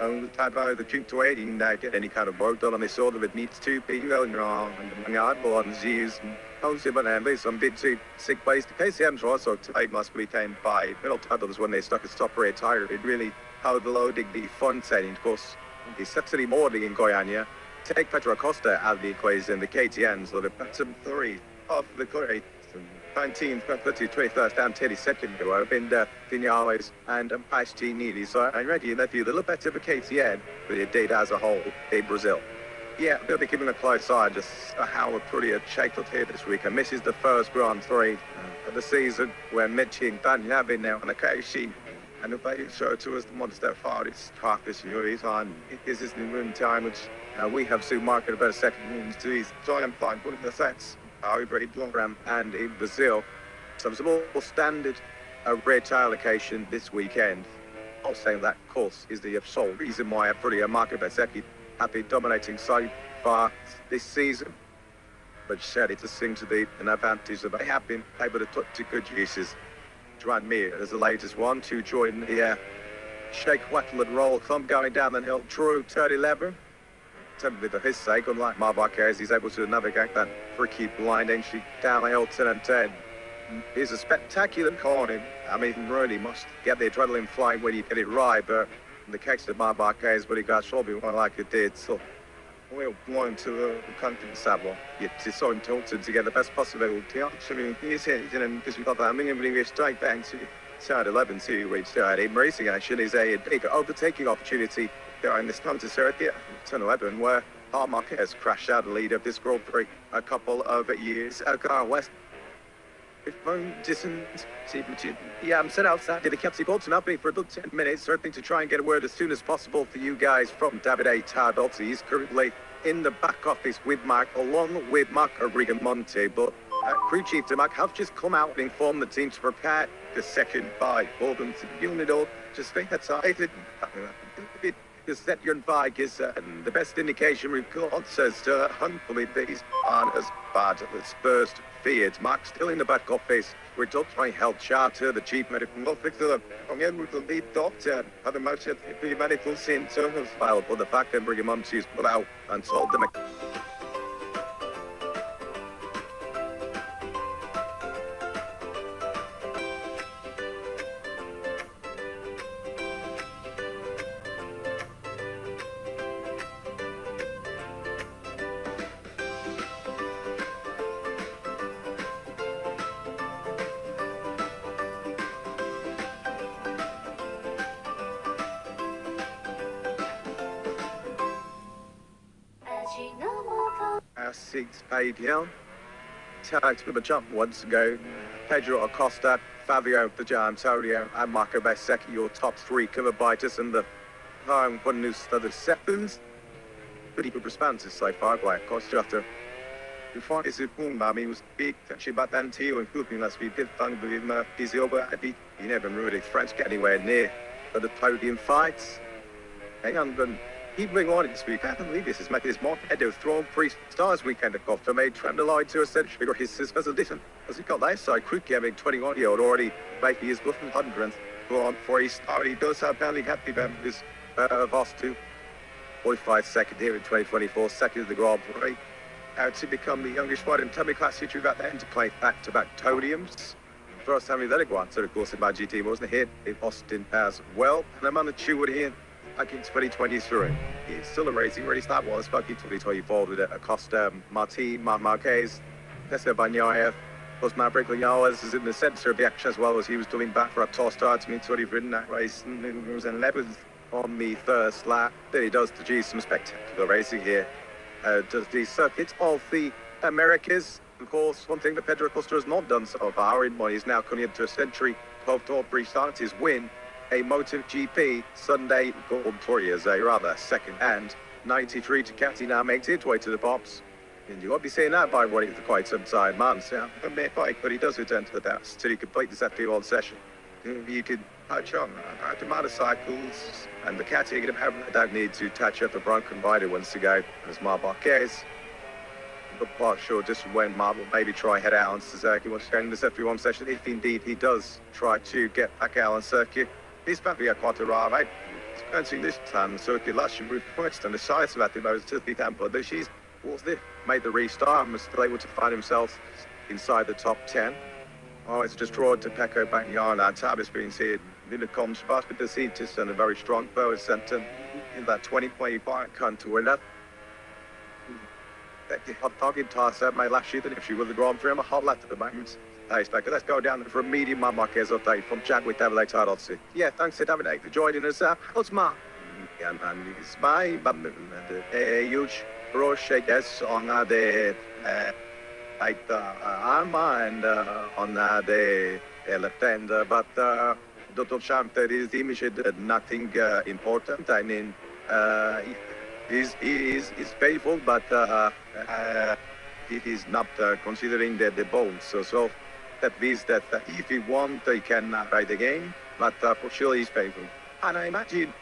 The type of the Duke to 18 get any kind of work done, and they saw that it needs to be going wrong. And the hardball and Z's and but there's some big sick place. The KCM's also tight must be 10 by middle titles when they stuck a stop rate tire. It really how the loading the front setting, of course. The subsidy morning in Goiânia. Take Pedro Acosta out of the equation, the KTM's the bottom 3 of the Corey. 19th, 21st, and 32nd go in the Vinales and Pasti Neely. So I reckon that you a little better for KTM, but it did as a whole in Brazil. Yeah, they'll be giving a close eye just how pretty a shake up here this week. And this is the first Grand Prix of the season where Mitchie and Daniel have been now on the KC. And if they show to us the monster far, it's practice series on is this new room time, which we have supermarket about second rooms to these giant find one of the sets, our great program, and in Brazil, some small standard retail location this weekend. I'll say that, of course, is the sole reason why I'm pretty market Beseki have been dominating so far this season. But said it to sing to the an advantage that they have been able to put to good uses. Join me as the latest one to join the shake, wettle and roll thumb going down the hill. True, turn 11. Simply for his sake, unlike Marbarquez, he's able to navigate that freaky blind entry down the hill 10 and 10. He's a spectacular corner. I mean, really must get the adrenaline flying when you get it right, but in the case of Marbarquez, but he got Shelby one like it did, so we're going to the country Sabo. It's so important to get the best possible actually he's hitting and because we got that minimally straight back to side 11 to reach side 8 racing action is a big overtaking opportunity during this time to circuit turn 11 where our market has crashed out the lead of this Grand Prix a couple of years ago. West distance, yeah, I'm set outside. They kept Bolton up for about 10 minutes, certainly to try and get a word as soon as possible for you guys from David A. Tardot. He's currently in the back office with Mark, along with Mark Rigamonte. But crew chief to Mark have just come out and informed the team to prepare the second by Bolton to unit all. Just think that's because that your bike is the best indication we've got says hopefully these aren't as bad as first feared. Mark still in the back office. We're still trying health charter, the chief medical officer, and with the lead doctor, other motion, the medical center has filed for the fact that Brigamonti is put out and told them. Seats paid down. Tags with a jump once ago. Pedro Acosta, Fabio Antonio, and Marco Bezzecchi, your top three cover biters, and the one new the seconds. Pretty good responses so far by Acosta after before his he was big actually about then too and cooking unless we did fun with him he's over he never really French get anywhere near the podium fights. Hang on, but he bring on this week. I believe this is making his more head of thrown 3 stars weekend of golf to made Trendalide to a century or his as a different as he got that side quick having 21-year-old already making his 100th go on for his star. He does have barely happy members Voss too. 45 second here in 2024, second of the Grand Prix. To become the youngest rider in Tommy Class history about the end to play back-to-back podiums. First time he's ever gone, so of course in my GT wasn't here in Austin as well. And I'm on the tune here. Back in 2023. He's still a racing race that was back in 2024 with Acosta, Martin, Marquez, Tessa Bagnaia, plus Maverick Vinales is in the centre of the action as well as he was doing back for a toss start to me to ridden that race and it was 11th on the first lap. Then he does produce some spectacular racing here. Does the circuit of the Americas. Of course, one thing that Pedro Acosta has not done so far in what he's now coming into a century 12 Tour restart is win a MOTOGP Sunday Grand Prix as a rather second and 93 Ducati now makes its way to the box. And you won't be seeing that by running for quite some time, months. Yeah, a bit bike, but he does return to the dance till he complete this FP1 session. You can touch on the motorcycles and the Ducati. You're going to don't need to touch up the broken rider once to go as Marbarquez. But quite sure just when Mark will maybe try head out on Suzuki once again in this FP1 session, if indeed he does try to get back out on circuit. He's Fabio Quartararo, going to this time circuit last year with first and the size of that those to the tempo. But she's made the restart and was still able to find himself inside the top 10. Oh, it's just drawn to Pecco Bagnaia. Tab has been seen in the comms fast with the Cetus and a very strong forward centre in that 2025 country winner. The hot target toss out my last year than if she was the Grand Prix. I'm a hot lap at the moment. Let's go down for a medium Marquez update from Jack with David Tardot. Yeah, thanks to David for joining us. How's Mark? And it's my huge rush, I guess, on the Arma and on the left end, but Dr. Champ, that is image nothing important. I mean, he's painful, but it is not considering the bones. So that means that if he wants, he can ride the game, but for sure he's painful. And I imagine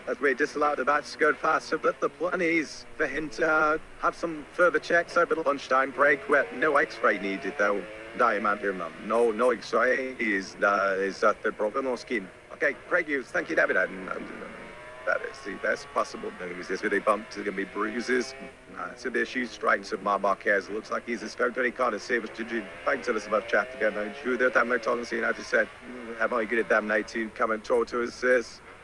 that we disallowed about skirt faster, but the plan is for him to have some further checks over the lunchtime break where no x-ray needed though. Diamond here, man. No x-ray is that the problem or skin. Okay, great news. Thank you, David. That is the best possible news. There's really bumps, there's going to be bruises. So there's shoes strikes of Marquez. It looks like he's a scout very kind of serious to do. Thanks to us about chat again. I'm sure that I'm not talking to you. I just said, have I good at damn night to come and talk to us.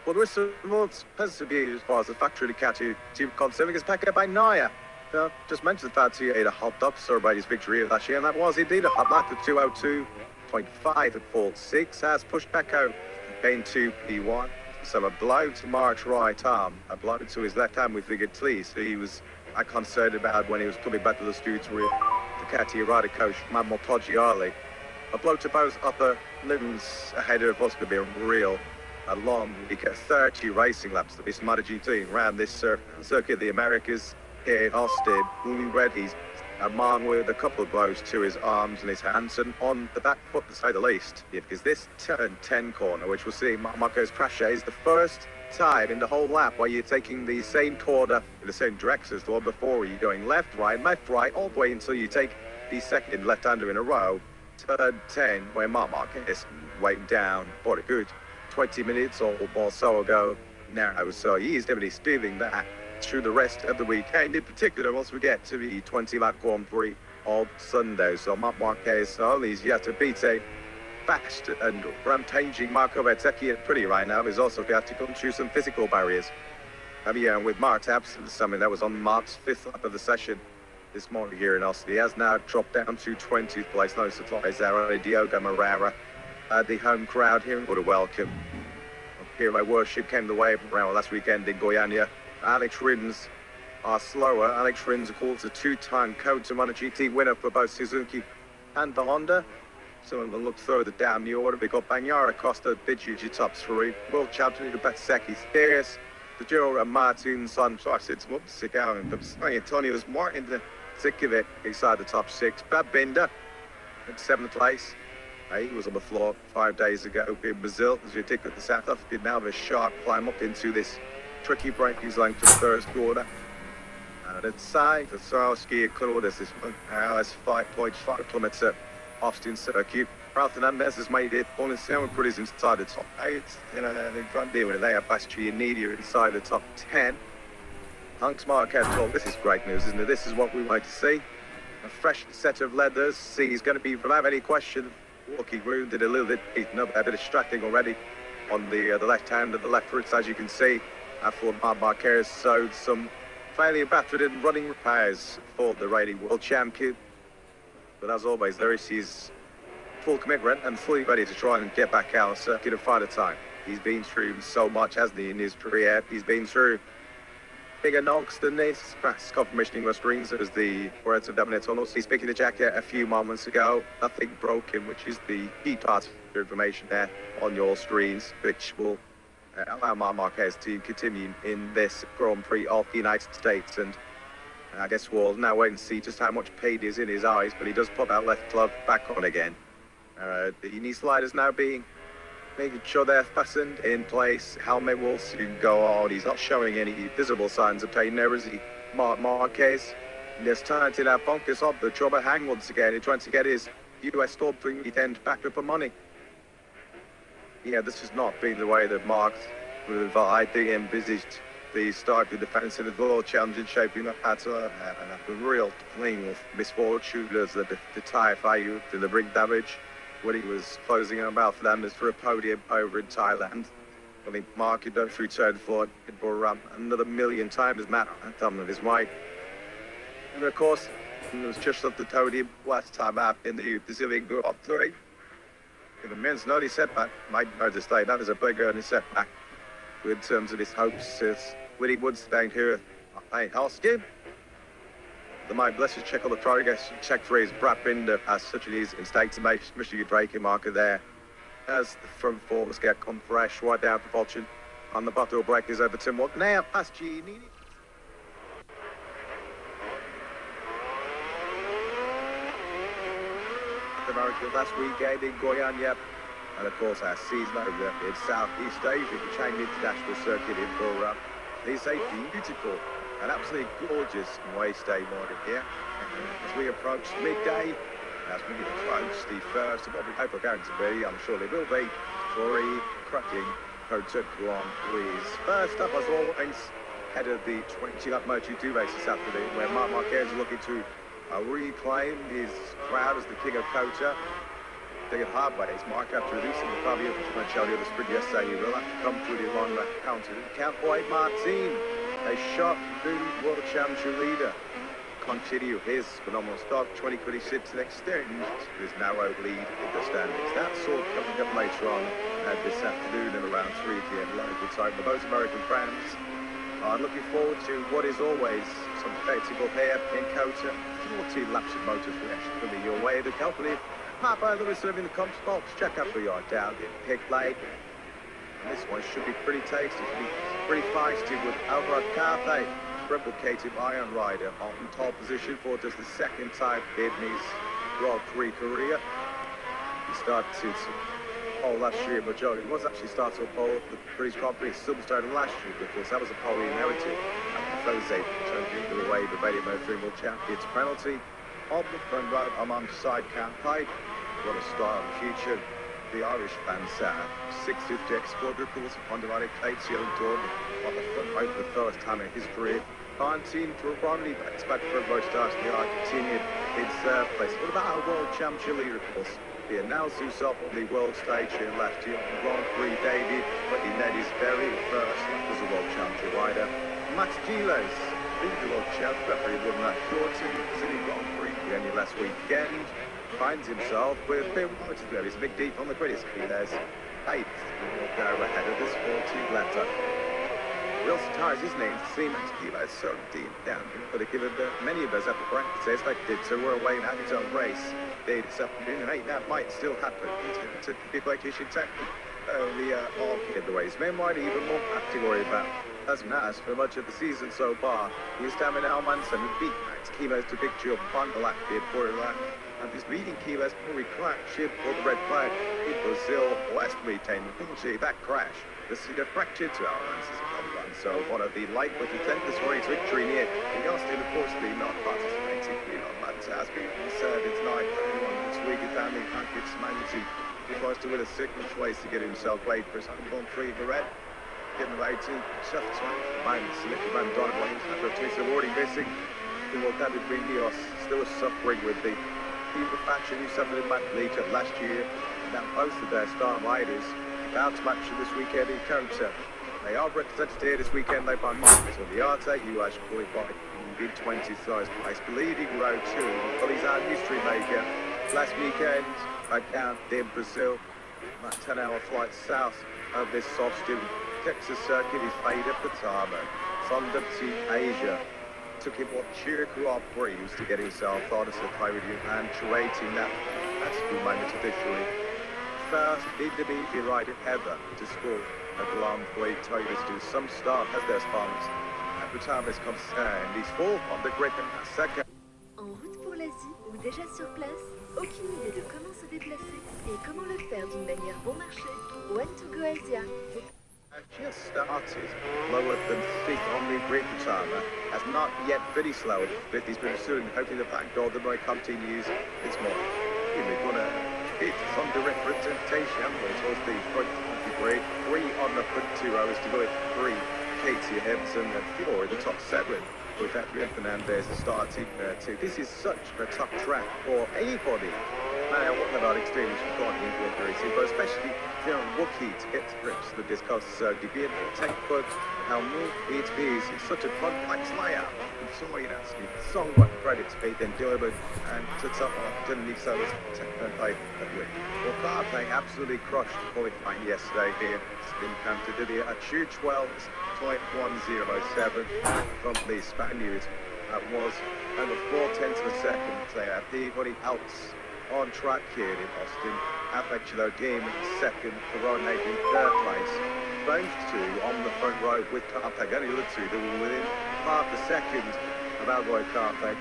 But we're supposed to be as far as the factory to catch you to conserving his pack up by Naya. Just mentioned the fact he ate a hot dog to celebrate his victory last year, and that was indeed a hot lap of 2:02.5 at Port 6 has pushed back out gain 2 P1. So a blow to Mark's right arm, a blow to his left hand with figured T. So he was concerned about when he was coming back to the studio to catch your rider coach, MOTOGP. A blow to both upper limbs ahead of what's going to be a long week at 30 racing laps to this MotoGP around this circuit, the Americas. Here in Austin, moving red, he's a man with a couple of blows to his arms and his hands, and on the back foot to say the least. Because this turn 10 corner, which we'll see Marco's crash, is the first time in the whole lap where you're taking the same corner in the same direction as the one before. You're going left, right, all the way until you take the second left-hander in a row. Turn 10, where Mark is waiting down for a good 20 minutes or more so ago now. So he's definitely stealing that through the rest of the weekend, in particular once we get to the 20-lap Grand Prix of Sunday. So Mark Marquez, he's yet to beat a fast and rampaging Marco Bezzecchi pretty right now. He's also got to come through some physical barriers. And with Mark's absence, something that was on Mark's 5th lap of the session this morning here in Austin. He has now dropped down to 20th place. No surprise there. Diogo Moreira, the home crowd here, what a welcome. Hero worship came the way around last weekend in Goiânia. Alex Rins are slower. Alex Rins, of course, a two-time Coach MotoGP winner for both Suzuki and the Honda. Some of them look further down the order. We've got Bagnaia Costa, Biggio, top 3. World champion, Bezzecchi, Stairs, the Giro and Martin, Son, it's months ago. And Antonio's Martin, the sick of it, inside the top 6. Brad Binder in 7th place. He was on the floor 5 days ago in Brazil. As you take with the South African, now have a sharp climb up into this tricky braking zone to the first quarter. And inside the Sarowski Claudius is 5.5 kilometers at Austin Circuit. Ralph Hernandez has made it on his 7 pretties inside the top 8. The front deal with they have Bastri and Nidia inside the top 10. Hunks Marquez, well, this is great news, isn't it? This is what we like to see. A fresh set of leathers. See, he's going to be, without any question, walking wounded a little bit, a bit distracting already on the left hand and the left foot, as you can see. For Marquez, so some fairly battered and running repairs for the reigning world champion. But as always, there is his full commitment and fully ready to try and get back out on circuit and find a time. He's been through so much, hasn't he, in his career? He's been through bigger knocks than this. Perhaps confirmation English rings as the words of Dominic Tunnels. He's speaking to Jacket a few moments ago. Nothing broken, which is the key part of the information there on your screens, which will allow Marc Marquez to continue in this Grand Prix of the United States. And I guess we'll now wait and see just how much pain is in his eyes, but he does put that left glove back on again. The knee sliders now making sure they're fastened in place. Helmet will soon go on. He's not showing any visible signs of pain there, is he? Marc Marquez. And there's time to now focus on the trouble hang once again. He's trying to get his US Storm 310 back up and money. Yeah, this has not been the way that Mark would have, I think, envisaged the start of the defence in the World Challenge shaping up at a real fling of misfortune as the tyre failure to the brig damage when he was closing on about Fernandez for a podium over in Thailand. I think Mark had done through turn 4 for another million times as Matt Thumb of his way. And of course, it was just up the podium last time out in the Brazilian Grand Prix. In the men's early setback, might notice that is a big early setback in terms of his hopes as Willie Woodstein here at Austin. The Mike Blessed check on the progress check for his Brad Binder as such it is in state to make Michigan breaking marker there. as the front forks get come fresh right down the fortune. On the bottle break is over Tim Watt. Now past Gini. America last weekend in Goyan, yep. And of course our season over in Southeast Asia, the Chang International Circuit in Bora. It's a beautiful and absolutely gorgeous Wednesday morning here. As we approach midday, as we approach the first of what we hope are going to be, I'm sure there will be, 3 cracking Moto Grand Prix. First up, as always, head of the 20-lap Moto2 race this afternoon, where Marc Marquez is looking to reclaim his crown as the king of Kota. Take it hard by his mark after releasing the Fabio Monticelli of the sprint yesterday. He will have to come through the long left counter. Cowboy Martin, a sharp new world championship leader, continue his phenomenal start. 2026 and extend his narrow lead in the standings. That's all coming up later on this afternoon at around 3 p.m. local time. The most American fans are looking forward to what is always some spectacle here in Kota. 14 laps of motor fresh coming your way. The company Papa that is serving the comp box. Check out for your down in pit lane. And this one should be pretty tasty, should be pretty feisty with Alvaro Carthay, replicated Iron Rider on top position for just the second time in his Grand Prix career. He started pole last year, but Joe, it was actually started to pole the British Grand Prix Silverstone last year, because that was a pole he inherited. And Jose turned the way the Radio Motor World Champions penalty. On the front row, alongside Carthay. What a style of the future. The Irish fans have 650 X-Squad reports on the right plates, yellow door on the front row for the first time in his career. 19 for Romney, back-to-back front row starts in the Argentinian in third place. What about our world championship leader, of course? He announced himself on the world stage here last year on the Grand Prix debut, but he led his very first lap as a world championship rider. Max Giles, the world champion, referee won that short City Grand Prix only last weekend. Finds himself with Bill White there. He's a big deep on the grid. There's 8th. Will go ahead of this 14-lapper. Real surprise, isn't it? To see Max Giles so deep down. But given that many of us at the practice expected to were away and having his own race this afternoon, and hey, that might still happen. To be like you should take the in the race. Men might even more have to worry about. Doesn't matter for much of the season so far. He's Stamina Almanson and beat Max Giles to victory on the lap here for Iran. And his leading Giles Murray crash ship for the red flag in Brazil last weekend. Unfortunately, that crash the cedar fractured to Almanson's run. So one of the light but contenders for his victory near. He asked him, of course, not participating in Almanson has been served its night. This week is down the package Manzi. He tries to win a signature ways to get himself played for his home free the red. Getting away to Chef Swan, selected Van Donaway, after a chase already missing. The world David Ringios still suffering with the evil faction who suffered in League last year. Now both of their star riders about to match this weekend in Kota. They are represented here this weekend though by Marcus on the Arte, who actually qualified in mid-20s size place, leading row 2. Well, he's our history maker. Last weekend, I count in Brazil, about 10-hour flight south of this Austin, Texas circuit. He's played at the tarmac. Thunder to Asia. Took him what sheer Grand Prix to get himself honest at play with you and creating that magical moment officially. First intermediate rider ever to score a Grand Prix Toyota to some start as their sponsors. At the time is concerned, he's 4th on the grid and second. En route pour l'Asie ou déjà sur place, aucune idée de comment se déplacer et comment le faire d'une manière bon marché? When to go Asia? Just started lower than 5th on the grid timer, has not yet finished slower than 50's been soon, hoping the back door the way continues its morning. We're gonna hit some direct representation towards the front of the grid, 3 on the front 2 rows to go at 3. Katie Henson and 4 in the top 7. With Adrian Fernandez starting there too. This is such a tough track for anybody. Man, what about extremely forgotten injuries, but especially rookie to get to grips with this coast circuit, being able to take foot, how new it is. It's such a complex layout. And so, actually, so much credit to Pete and Gilbert and to someone didn't need so much technical play that way. Well, Carthay absolutely crushed qualifying yesterday here. Spin counter did it at 2:12.107 from the Spaniards. That was over 4/10 of a second there. Everybody else on track here in Austin. Avecchio game second, Corona in third place. Those two on the front row with Carpeg. Only the two that were within half a second of Alboy Carpeg.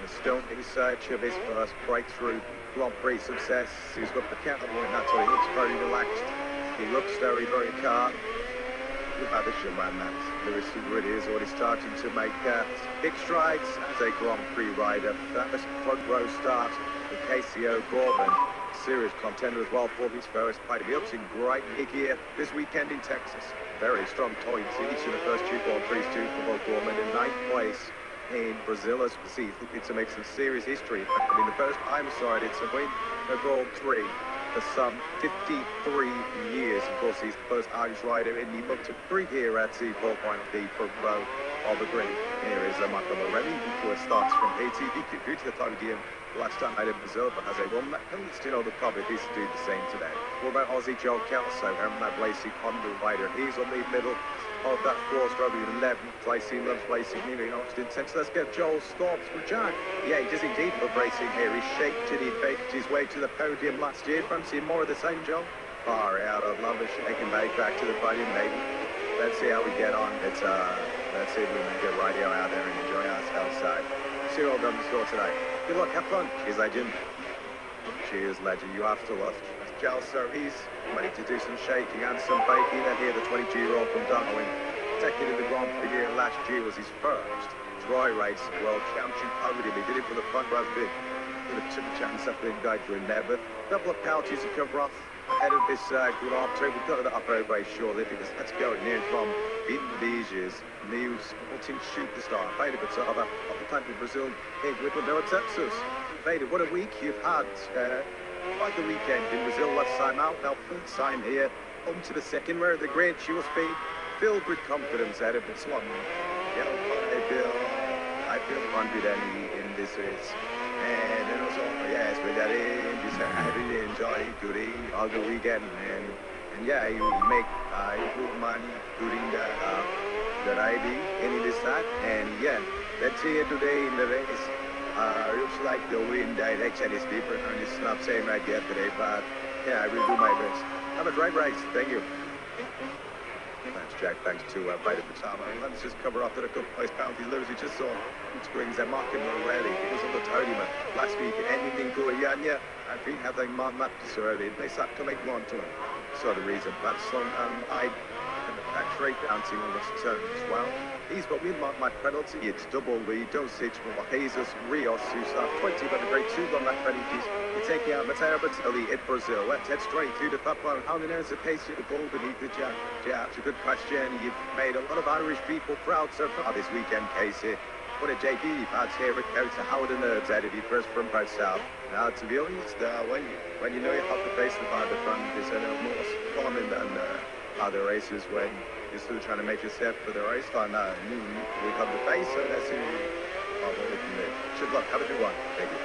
And still in search of his first breakthrough Grand Prix success. He's got the camera and that's why he looks very relaxed. He looks very, very calm. We've had a showman, Max. Lewis really is already starting to make big strides as a Grand Prix rider. That was front row start with Casey O'Gorman. Serious contender as well for his first fight. He looks in great gear this weekend in Texas. Very strong points in each of the first two Grand Prix too for O'Gorman in ninth place in Brazil as we see. It's to make some serious history. I mean, the first time side, it's a win a Grand Prix for some 53 years. Of course, he's the first Irish rider in the MOTOGP here at the 4.B front row of the green. Here is Michael Morelli, who starts from Haiti. He could go to the podium last time out in Brazil, but as a won that, at least, you know, the probably is to do the same today. What about Aussie Joe Kelso, Herman Lacey Honda rider? He's on the middle of that fourth row in 11th place. He loves racing here in Austin, Texas. Let's get Joel Storms from Jack. Yeah, he does indeed love racing here. He's shaped it, he faked his way to the podium last year. Fancy more of the same, Joel? Far out, I'd love a shake and bake back to the podium, maybe. Let's see how we get on. Let's see if we can get radio out there and enjoy ourselves. See what I've done in store today. Good luck, have fun. Cheers, legend. Cheers, legend. You have to love. Gelso, he's ready to do some shaking and some baking. And here, the 22-year-old from Darwin, second in the Grand Prix here last year, was his first dry race world championship podium. He did it for the front row big. Took a chance up in guide for 11th. Couple of penalties to cover off ahead of this Grand Prix. We've got that up over very shortly because let's go near from Indonesia's new sporting superstar, Vader Batava, of the country of Brazil, here with Noah Texas. Vader, what a week you've had. Quite the weekend in Brazil last time out, now first time here, on to the second, where the great she will be filled with confidence out of this one. Yeah, I feel confident in this race. And also, yes, with that I really enjoy doing all the weekend. And yeah, you make good money during the riding and this that. And yeah, let's see it today in the race. Looks like the wind direction is different, and it's not same right yet today, but yeah, I will do my best. Have a great race. Thank you. Thanks, Jack. Thanks to Vader Batava. Let's just cover up that a good place penalty lose. We just saw screens that Mark Morelli. He was on the podium last week. Anything going on? Yeah, I think have they marked that so early. They start to make one to him. So the reason that's long I that straight bouncing on this turn as well. He's got with my penalty. It's double lead dosage for Jesus Rios, who starts 20 but a great 2 on that penalty. He's taking out Matteo Batelli in Brazil. Let's head straight through the top one. How many knows the pace of the ball beneath the jab? Yeah, it's a good question. You've made a lot of Irish people proud so far this weekend, Casey. What a JP pads here at Coach Howard and Nerds out of the first from both south. Now, to be honest, when you know you have to face the bar, the front is a little more common than other races when you're still trying to make yourself for the race time. We have the face, so let's see what we can do. Good luck, have a good one. Thank you.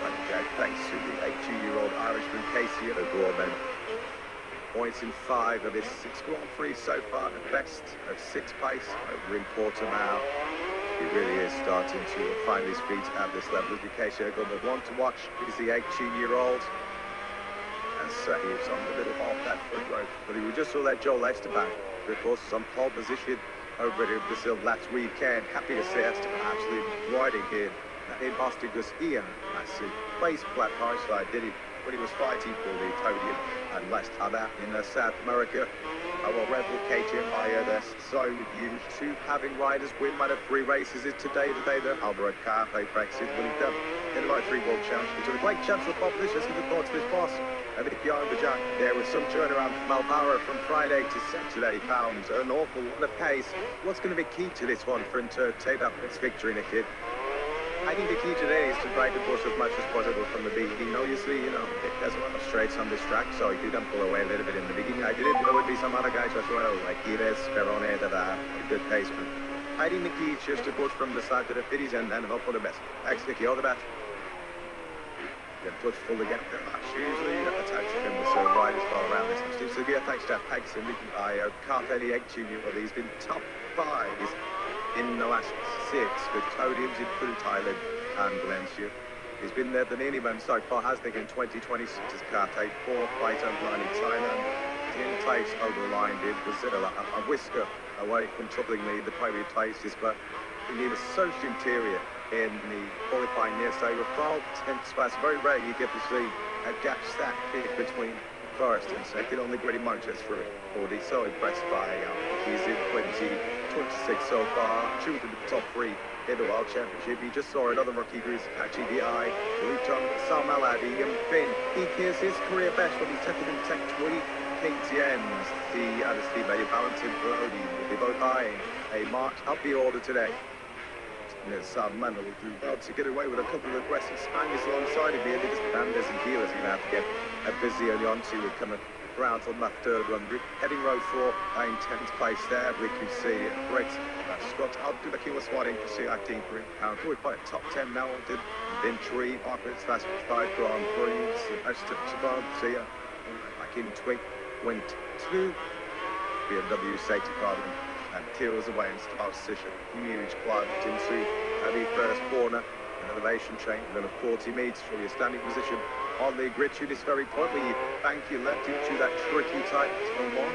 And Jack, thanks to the 18-year-old Irishman Casey O'Gorman. Points in 5 of his 6 Grand Prix so far, the best of 6 pace over in Portimao. He really is starting to find his feet at this level. Casey O'Gorman, one to watch is the 18-year-old. And so he was on the middle of that front row. But we just saw that Joel Esteban, who of course is on pole position over in Brazil last weekend. Happy to see Esteban absolutely riding here in Austin because Ian Massey plays flat high side, did he? When he was fighting for the podium and last other in South America. I will replicate him. They're so used to having riders win one of 3 races. Is today the day that Albert Carpe Brexit will have done in my 3 World Championships. So the great chance of competition. Let's look forward to this boss. I think behind the jack there was some turnaround from Malbara from Friday to Saturday pounds. An awful lot of pace. What's going to be key to this one for him to take that first victory in a kid? I think the key today is to try to push as much as possible from the beginning. Obviously, there's a lot of straights on this track, so if you don't pull away a little bit in the beginning, I did it. There would be some other guys as well, like Ives, Perone, that are a good paceman. I think the key is just to push from the start to the finish and hope for the best. Thanks, Nicky. All the best. Then push full again. Usually, attacks him with so riders far around this. So, yeah, thanks, Jeff. Thanks, and Nicky. Can't any 18 year old. He's been top 5. In the last 6 with podiums in Thailand and Valencia. He's been there than anyone so far, has they, in 2026 as Karte, 4th place overline in Thailand, 10th place over the line in Brazil, a whisker away from troublingly the previous places, but he was so interior in the qualifying year, so Rafal 10th space. Very rare you get to see a gap stack here between first and second on the gritty marches through. Already so impressed by he's in 2026 so far, shooting the top 3 in the World Championship. He just saw another rookie who's actually the eye. Luton Sam Aladi and Finn. He hears his career best when he's taken in Tech 20 KTMs. The other teammate Valentin Brody will be both eyeing a march up the order today. Sam Manuel will do well to get away with a couple of aggressive Spaniards alongside him here. Because Fernandez and Keeler's going to have to get a busy early on to coming around on that third run. Heading row 4 in 10th place there. We can see Brett Scott. I'll do the Keeler swatting to see 18 £3. We're quite top 10 now. Did Venturi, Margaret's last 5 Grand Prix. Ashton see ya. Back in 2022. BMW safety car. And Keel's away in start position. Huge climb into the first corner. An elevation change of 40 metres from your standing position on the grid to this very point where you bank your left into that tricky tight turn 1.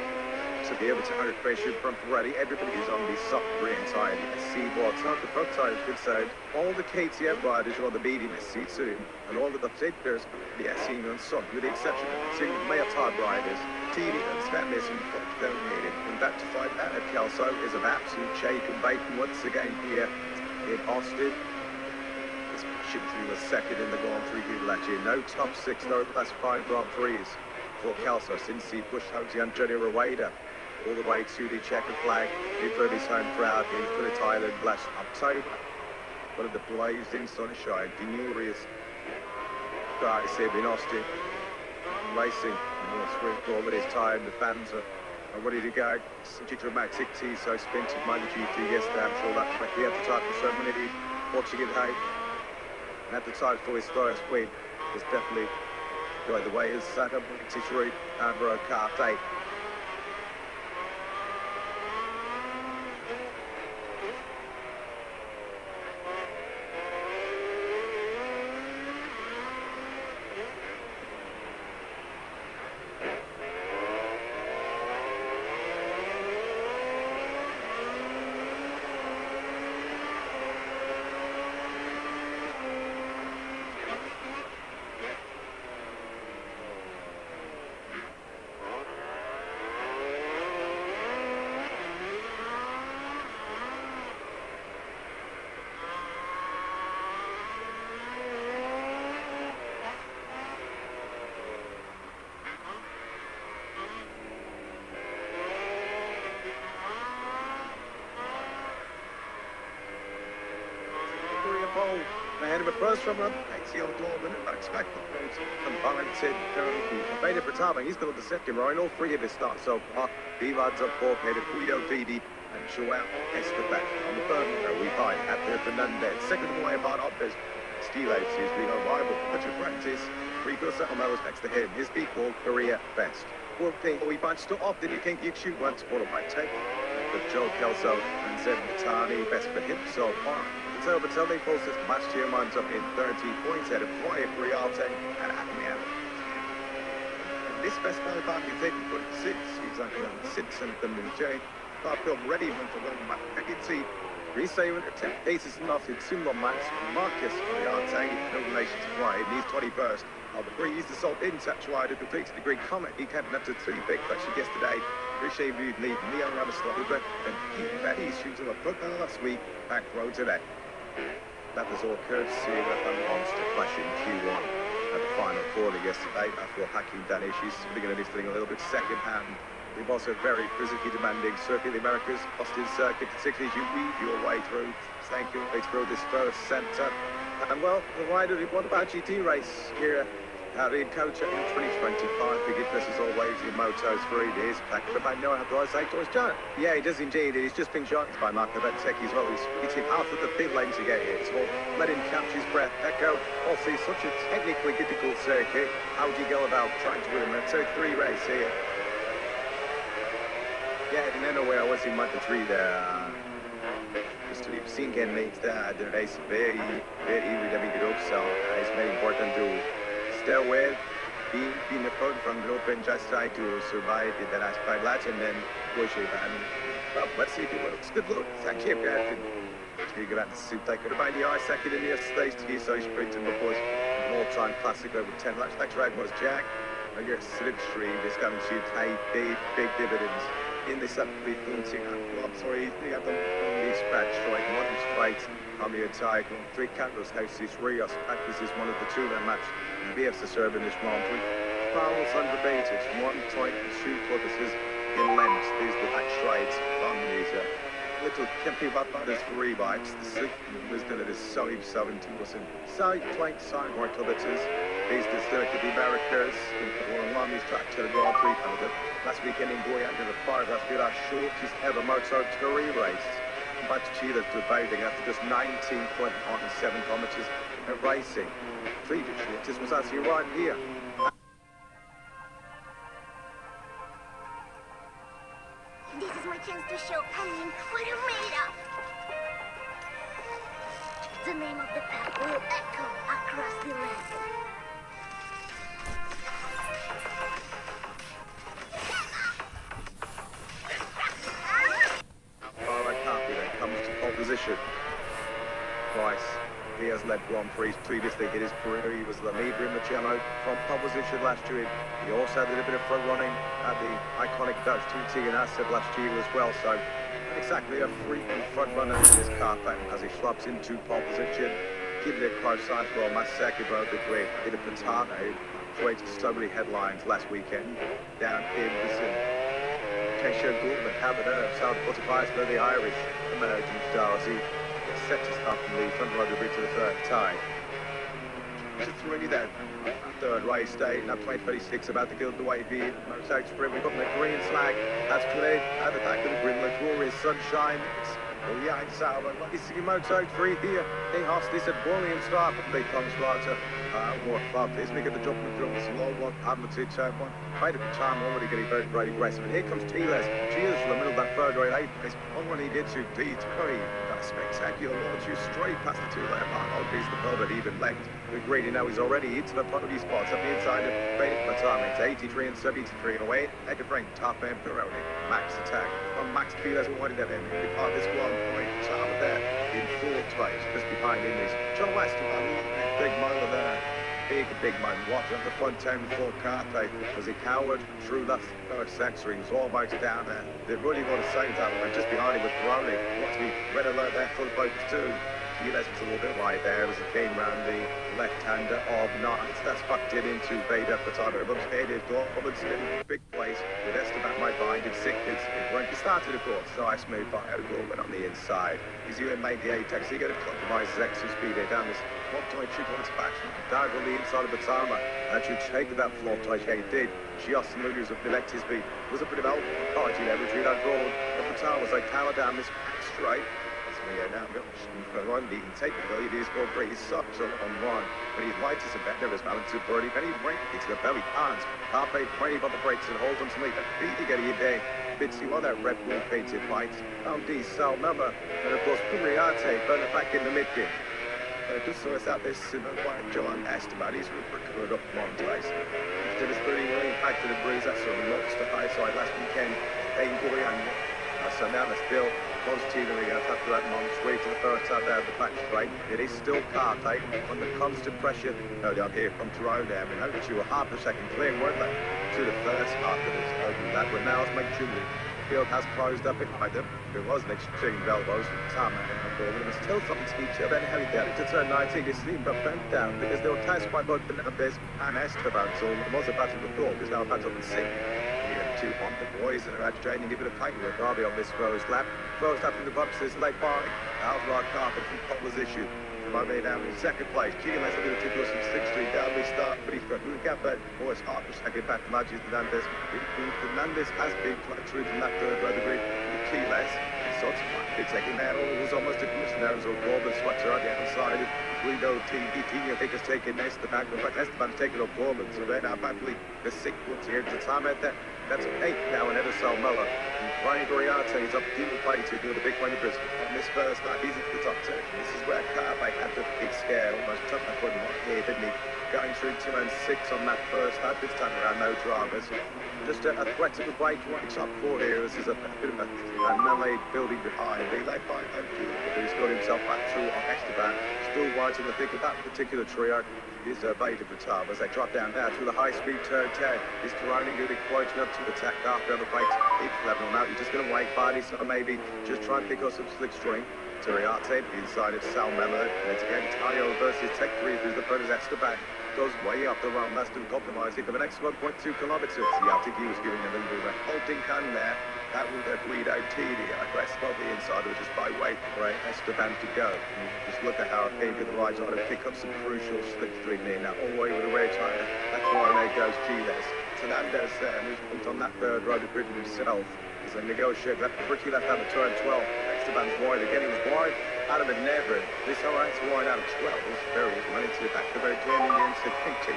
To be able to have a pressure front ready, everybody is on the soft green side. Seaboard top, the front tire is good side. All the KTM riders are on the medium seat soon, and all of the flippers the SE and Sun, with the exception of 2 male type riders. Teeny and Stanley and dominated. And back to fight that at Kelso is an absolute shake and bacon once again here in Austin. It's pushing through the second in the Grand Prix here last year. No top 6, no classified Grand Prix for Kelso since he pushed Jose Antonio Rueda all the way to the checkered flag in front of his home crowd in Phillip Island last October. One of the blazing sunshine, glorious guys here in Austin, racing for all of his time. The fans are ready to go. Such a dramatic T, so spent in MotoGP yesterday. I'm sure that might be at the time for so many watching it home. And at the time for his first win, was definitely going the way as Saka Tishri and Karte. Ahead of a first from run, ACL Dorman, unexpected moves from Valentin Beta Pratama. He's got the second row in all 3 of his starts so far. Divads up 4th, headed Guido Vidi and Joao Esteban. On the third row, we find Abner Fernandez. Second away about Opez. Stiles, who's been a rival for much of practice. Rico Settlemail next to him. His equal career best. One thing we find still often you can't get shoot once, followed by take. But Joe Kelso and Zed Matani, best for him so far. So Batelli closest last year winds up in 30 points ahead of Roy, Rialte and Acmean. And this best value back is 8.6. He's actually on 6 and the Jay. Barfield ready for one back. I can see resaving attempt. Aces enough in similar match. Marcus Rialte, no relation to Roy. He's 21st. Of the 3, he's the salt in touch wide to complete the Greek comet. He came up to 3 big questions yesterday. Riche viewed lead Leon Ramaslavova and Keith Betty shooting a foot last week. Back row today. That was all courtesy of a monster clash in Q1 at the final quarter yesterday after Hakim Danish. He's beginning to do this thing a little bit second hand. We've also very physically demanding circuit of the Americas, Austin circuit, particularly as you weave your way through. Thank you, way through this first centre. And well, the rider, what about GT race here? in Coach in 2025. Forgiveness as always in Moto3 days. Back to the back now, how do I say to his giant? Yeah, he does indeed. He's just been shot by Marco Bezzecchi as well. He's hitting half of the pit lane to get here. So let him catch his breath. Echo, also such a technically difficult circuit. How do you go about trying to win a Moto3 race here? Yeah, in anywhere I was in Moto3 there. Just to be you've seen Ken makes that the race very really good so it's very important to stay away, be in the front from the group and just try to survive the last 5 laps and then push it. And well, let's see if it works. Good luck. Thank you, Captain. Vi grann supertackade by the ice second in the stage to so sprinting before all-time classic over 10 laps. That track was Jack. I guess slipstream is going to pay big dividends in this upbeat thing. Well, sorry, they have the only scratch strike, one straight on the attack. 3 cameras house is Rios. Practice is one of the 2-lap match. BF's the serve in this round. 3 fouls underbated. 1.2 purposes in length. These the back straight on these little Kempi Butters 3 bikes. The sixth wisdom that is so 70%. Side plank, side more kilometers. These the circuit barriers. And along these track to the Grand Prix Canada. Last weekend in Goya under the 5 last year, our shortest ever MotoGP race. But Chile's debating after just 19.7 kilometers of racing. 3 shortest was actually right here. This is my chance to show Onion what I'm made of. The name of the pack will echo across the land. Position. Twice. He has led Grand Prix previously in his career. He was the leader in Mugello from pole position last year. He also did a bit of front running at the iconic Dutch TT and Asset last year as well. So not exactly a freaking front runner in this car pack as he slops into pole position. Keeping it close side for Masaki broke the grid. Did a Patano. Created so many headlines last weekend down in Brazil. Keisha Goldman, Habitat, South Butterflies for the Irish emerging stars. He set to start from the front row to the third time. It's really that third race day, now 2026 about to kill the way here. Motorcycle sprint, we've got the green flag. That's clear. At the back of the grid, the glorious sunshine. It's the young Sauber. It's the Moto3 here. They host this at brilliant start, but they comes right to more club. There's me get the job with the slow one, Hamilton turn one. Made up the time already getting very aggressive. And here comes Tiles. Tiles from the middle of that third grade 8. It's on what he did to beat. That's spectacular launch. You straight past the 2-lap mark. Oh, he's the ball that even left. The greedy now he's already into the front of these spots. Up the inside of Bennett Matami. It's 83 and 73 away. Head to Frank, top end Pironi. Max attack. From Max Tiles wanted that in. Behind this 1 point. Top of there in 4th place. Just behind him is John Westerman. Big motor there. Big man, watching the front 10 before Carpe was he coward through that first section. He was almost down there. They've really got to say that, and just behind him was Pironi. What's the red alert there for the boat too? He was a little bit right there as he came round the left-hander of Knights. That's fucked it into Vader Potato. Looks headed, Robertson in a big place with Esteban right behind him. Sickness. When he started, of course, so I smooth by O'Gorman on the inside. He's you and made the A-Tex. He got to compromise his extra speed there down this 1.2 points back. Down on the inside of Batama. That should take that floor touch. He did. Just lose of the his speed. Was a bit of help. Party there, which we had drawn. The Batama was like power down this straight. Yeah, now on the take the lead is for great sucks on one, but he's light as a better as balance to birdie, but he breaks into the belly hands. Carpe 20 on the brakes and holds him to lead. He get a day. Bitsy on that Red Bull painted white. Found D Sal number, and of course Puriate burn it back in the mid game. Just so it's out this white John Esteban, he's recovered up one place. After this 30 million back to the breeze, that's on the lobster to high side last weekend. So now they're still positively after that month, straight to the first side there of the back straight. It is still Carpe under constant pressure. No down here from Tyrone there. We know that you were half a second clear, weren't they? To the first half of this open that we're now make Julie. Field has closed up behind them. There was an exchange of elbows with Tama and Gorman. There was still something to each other. Then Harry down to turn 19. They seemed but bent down because they were tasked by both Fernandez and Esteban. So it was a battle before. There's now a battle in sync. On the boys that are agitating, give it a fight with Darby on this first lap. First lap in the boxes, late by Alvarado Carpet from pole position. Mobile down in second place. Keegan has a little too close from 6th Street down the start, but he's got a good gap there. Boys half a second back from Magis Fernandez. Fernandez has been quite true from that third row degree. The key less. So it's taking that. It was almost a commission there as well. Gorman swatcher on the outside. We go TDT, I think it's taking Esteban. In fact, Esteban's taking up Gorman. So they're now battling the 6th here to time at that. That's 8 now in Edersol Muller. Ryan Goriarte is up in the plate to do the big one in Brisbane. On this first lap, he's into the top 10. This is where Carpe had the big scare, almost took that one right here, didn't he? Going through 2 and 6 on that first lap. This time around, no dramas. Just a threat to the break right top 4 here. This is a bit of a melee building behind. He led by but he's got himself back through on Esteban. Still wide in the thick of that particular trio is Vader Guitar as they drop down now through the high-speed turn 10. Is Taroni going to be quoting up to attack after on the brakes? It's level him out. He's just going to wait Barney, so maybe just try and pick up some slipstream. Turiarte inside of Sal Mello. And it's again Tayo versus Tech 3 through the front as Esteban goes way up the run. That's been compromised for the next 1.2 kilometres. Yatigi was giving him a little bit of holding hand there. That would have bleed out TD. I press above the inside, which is by weight for Esteban to go. And just look at how King with the right side to pick up some crucial slipstream there. Now all the way with the rear tyre. That's why there goes Giles. Fernandez there, who's put on that third road of Britain himself. As they negotiate that pretty left out of turn 12. Esteban's wide again. He was wide out of a never. This alright wide out of 12 was very running to the back. The very turning into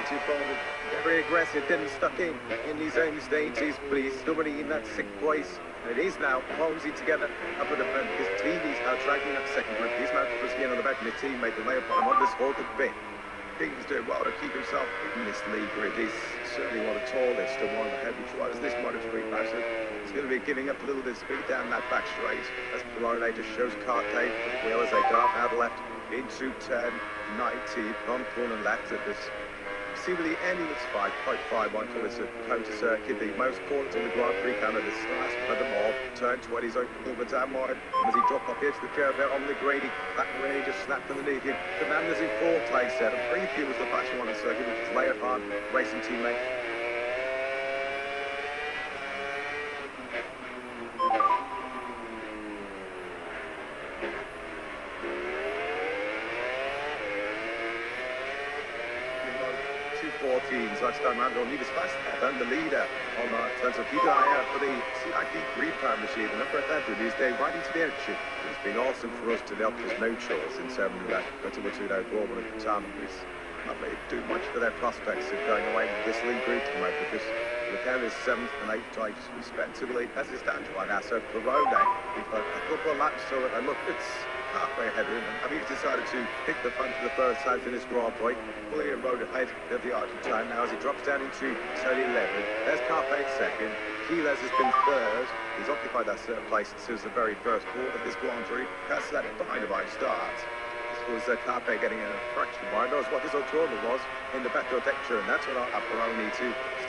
too bold. Very aggressive, didn't stuck in his own stages, but he's still running in that 6th place. And it is now closing together up at the front. His team is now dragging up second group. He's now again on the back, and his teammate the lay upon him on this 4th bit. He's doing well to keep himself in this league grid. He's certainly one of the tallest and one of the heavy drivers. This Moto3 passer is going to be giving up a little bit of speed down that back straight. As Perone just shows Carte for the wheel as they dart out left into turn 90 from corner left at this. See with the ending it's 5.51 kilometers of counter circuit, the most corners in the Grand Prix Canada last for them all. Turn 20's open over down wide. As he dropped off here to the curve there on the Grady, that Grady just snapped underneath him. Fernandez in 4th place there. The preview was the fastest one on the circuit, which is Leopard, racing teammate. So it's done round on leaders fast and the leader on terms of Hidaya for the CID green time machine. The number 100 is day right into the action. It's been awesome for us to help us no choice in terms of that. But to Gorman at the time, it's not really do much for their prospects of going away with this league group tonight because the count is 7th and 8th types respectively as it stands right now. So for Rode, we've got a couple of laps so and look, it's halfway ahead of him, and he's decided to pick the front for the first time in this Grand Prix. Fully rode ahead of the Argentine now as he drops down into turn 11. There's Carpe second. Quiles has been third. He's occupied that third place since the very first quarter of this Grand Prix. That's that behind a by start. This was Carpe getting in a fraction wide. That was what this Automa was in the back texture, and that's what our Peroni to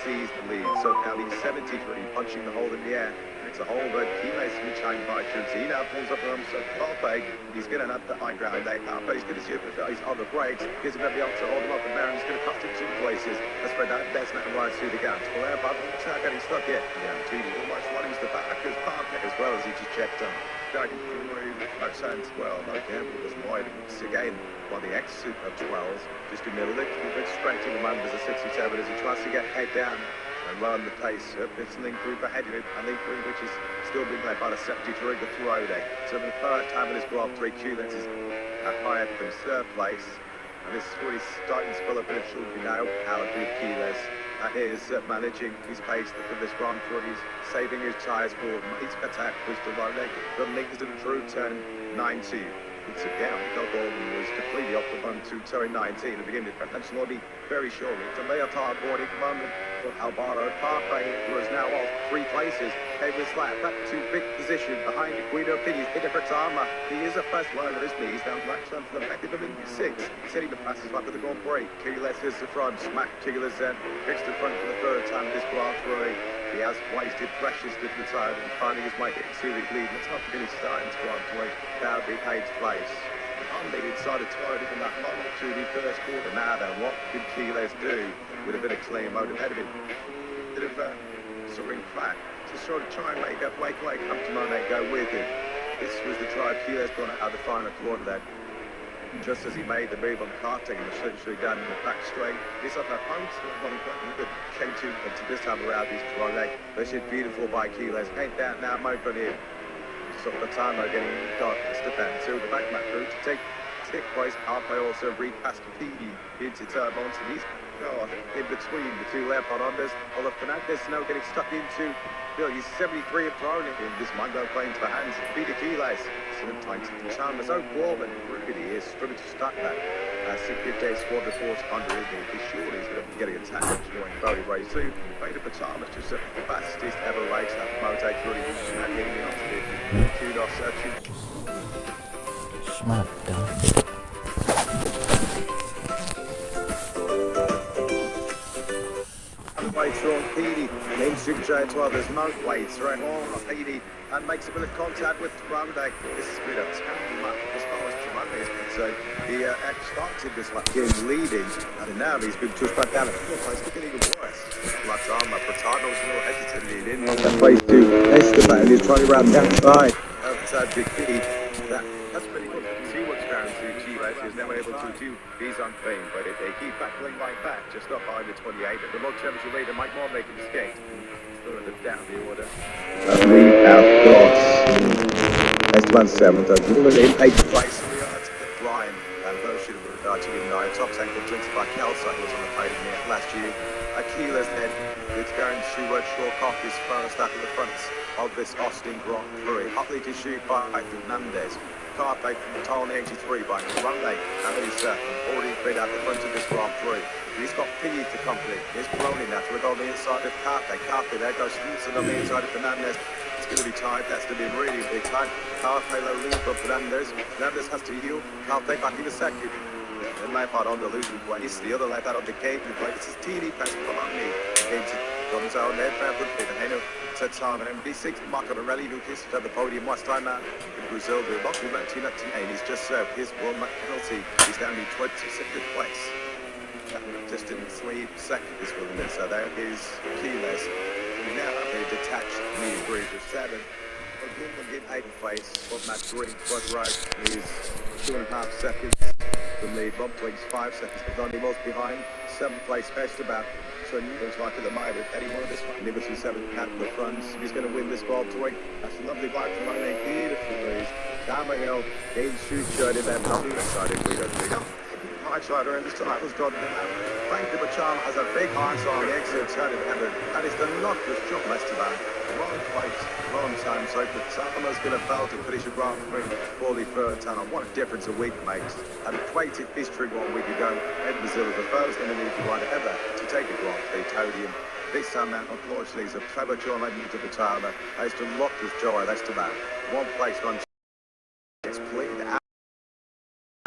seize the lead. So now he's 73, punching the hole in the air. It's a hole that he makes me change by shoots. He now pulls up on so Carpe, he's going to have the high ground there. Carpe, he's going to see if he's on the brakes. Gives him every able to hold him up and there, and he's going to cost him 2 places. That's where that's not right through the gaps. Well, there, but it's not getting stuck yet. Yeah, TD almost runs the back as Carpe as well as he just checked on. Dragging through, no sense. Well, no gamble was wide. It's again by the exit of 12s. Just in a little bit straight to the moment as a 67 as he tries to get head down and run the pace of this link group ahead of him, a link group which is still being led by the 73 the Throde. So for the first time in this Grand Prix, Quiles is higher than 3rd place, and this is really starting to spill a bit of sugar now. Alec Quiles is managing his pace for this Grand Prix. He's saving his tyres for his attack with the Throde. The link is through turn 19. It's again, Gordon was completely off the run to turn 19 at the beginning, but that's Lobby very shortly. It's a Leotard board at the moment for Alvaro Carpe, who is now off 3 places. Edward Slap back to big position behind Guido Pini's Hidefratama. He is a fast learner, isn't he? He's down to action for the effective of 6th. He's hitting the fastest lap of the Grand Prix. Quiles is the front, Smack Quiles then picks the front for the 3rd time this Grand Prix. He has wasted precious little time and finding his way to serious lead. Let's not forget his starting to Grand Prix. Now be 8th place. They decided to ride from that model to the first quarter. Now then, what did Quiles do with a bit of clean mode ahead of him? Bit of soaring flat to sort of try and make up way come to Monet go with him. This was the drive Quiles brought out the final quarter then. Just as he made the move on Karting and essentially down in the back straight. This up that front, came to this time around his Corona. This is beautiful by Quiles. Ain't that now mode on him. So the time getting dark to defend to the back map route to take Stick place, halfway also repassed P into turn onto these. Oh, in between the two Leopard Hondas. Although Fernandez now getting stuck into. He's 73 and thrown in. This might go playing to the hands of Peter Keyless. Some time to Chalmers. Oh, Gorman. Really is struggling to start that. 60-day squad before 100. He's sure he's going to be getting attacked. Going very race too. Peter Chalmers just the fastest ever race. That MOTOGP really getting on to the kudos. Smackdown. Weights on Petey, and then J as well. There's no weights right on Petey, and makes a bit of contact with Trumday. This is a bit of much as far as Trumday is concerned. He started this like game leading, and now he's been pushed back down. It's looking even worse. Latama, Furtado's a little hesitant leading. That plays to Esteban, who's trying to round the outside. Outside Big Petey. That's pretty good. See what's down to Chivas is now able to do these unfeigned, but if they keep battling right back, just up by the 28, the World Championship leader might more make a mistake. Further down the order. Lead out Goss. Esteban 7th, Bullet in 8th place. We are to the Ryan, and those should have been Argentine 9. Top tangle drinks by Kelso was on the podium here last year. Aquila's then, it's going to chalk off his first out of the front of this Austin Grand Prix. Hotly to shoot by Fernandez. Carpe from Tone 83 by Runday, and he's already been at the front of this Grand Prix. He's got Piggy to complete. He's Crowley now to go on the inside of Carpe. Carpe there goes Stinson on the inside of Fernandez. It's going to be tight. That's going to be really big time. Carpe low lead from Fernandez. Fernandez has to yield. Carpe back in the second. The left out on the losing place. The other left out on the cave. This is TD pass from me. Comes out there, Fairwood, the Heno, Ted Simon, and B6, Marco Morelli, who kissed at the podium last time out in Brazil, the Lockwood 1998. He's just served his World Mac penalty. He's down in 22nd place. Just in 3 seconds for the so there is Keyless. We now have a detached medium breed of 7. We'll get 8th place. What Matt Green was right is 2.5 seconds. The lead, Bob Twigs 5 seconds, but Donnie was behind. 7th place, Esteban. So looks like at the moment, anyone of this one, Liberty 7 at the front. He's going to win this ball to That's a lovely bike from Monday. Beautiful breeze. Down the hill, in shoot shirt in there, not even side of Guido. High sider, and this time was got Frank de Bacham has a big high on the exit turn of Evan. That is the knotless job, Esteban. Wrong place, wrong time. So for Sama's going to fail to finish a Grand Prix for the third tunnel. What a difference a week makes. An equated history 1 week ago. Ed Brazil is the first Indonesian rider ever to take a Grand Prix podium. This summer, unfortunately, is a premature legend to the Tama. Has to lock his joy, Esteban. 1 place on it's played out.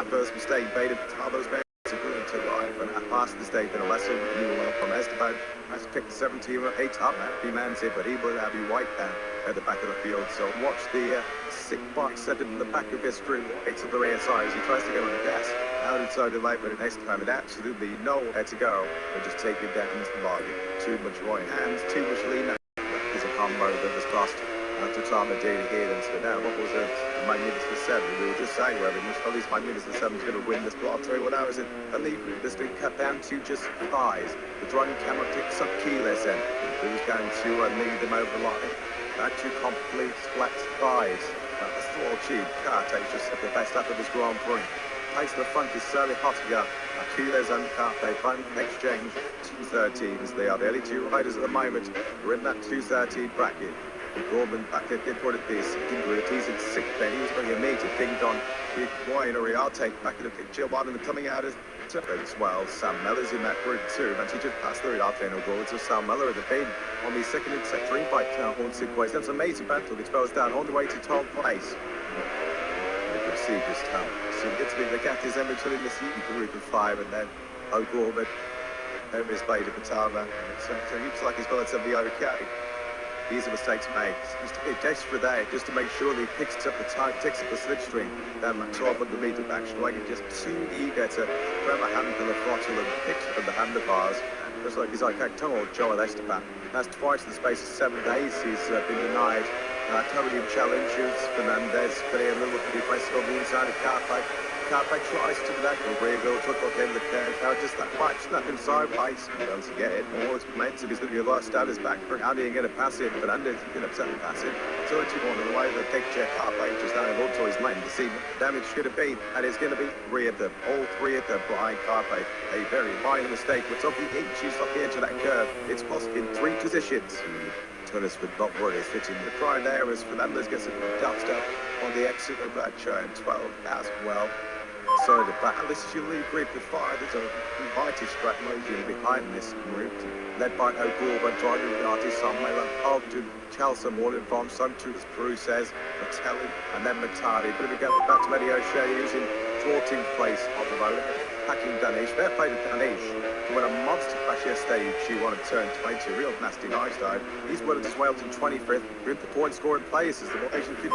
First mistake made at Tama's bench. To life and past the state in a lesson new one from Esteban has picked 17 or 8 up happy man said, but he will have you white down at the back of the field. So watch the sick box set in the back of his stream. It's at the rear side as he tries to go on the gas out inside the light, but next time it absolutely nowhere to go. But just take it down into the bargain. Too much right hands, too much lean. There's a combo that was crossed to Tama daily here and so now what was it? Magnificent 7. We were just saying whether at least Magnificent 7 is going to win this Grand Prix. Well, now is it a lead that's been cut down to just 5. The driving camera picks up Keyless in, who's going to lead them over the line. Back to complete flat 5s. That's all cheap. Car takes just the best out of this Grand Prix. Pace to the front is certainly hot again. Keyless and Carpe Fun exchange 213s. They are the only 2 riders at the moment. We're in that 213 bracket. Gorman back at what it is. He's in 6th then. He was going to meet a ding dong. Winery, I'll take back in the picture. One of them coming out as well. Sam Mellor's in that group too. And he just passed through it after no goal. So Sam Mellor at the pin on the second and sector bike now on 6 ways. That's an amazing battle. It goes down on the way to 12th place. You can see just how soon it's been the cat is eventually in the seat group of 5 and then O'Gorman. Over his blade of Patama. So it looks like he's got to be okay. These are mistakes made. Just a bit desperate there, just to make sure that he picks up the time, takes up the slipstream. Then 1200 meter back striking, just too eager to grab a handle of the throttle and pick up the handlebars. Just like he's like Tonal Joel Esteban. That's twice in the space of 7 days he's been denied podium challenges. Fernandez putting a little bit of pressure on the inside of Carpe. Carpe tries to the back of Graybill, took off in the curve. Now just that much, nothing sideways. Once you get it, more it's momentum. He's going to be lost out his back. How do you get a pass in? Fernandez can upset the pass in. So it's going the way the picture. Carpe just down in to his lane to see what the damage should have been. And it's going to be three of them, all three of them behind Carpe. A very minor mistake. We're talking inches off the edge of that curve. It's lost in three positions. Tunis would not worry, is fitting the prime there as Fernandez gets a tough stuff on the exit of that show 12 as well. So the battle, this is your lead group of five. There's a mighty strategy behind this group, led by O'Gorman, driving the artist on Mela, Ogden, Chelsea, Morgan from Suntus, Peru says, Matelli, and then Matadi. But we go back to Eddie O'Shea using 14th place on the road. Packing Danish, fair play to Danish. When a monster crash yesterday, she wanted to turn 20, real nasty nice dive. He's willing as well to 25th, with the point scoring place as the Asian 15.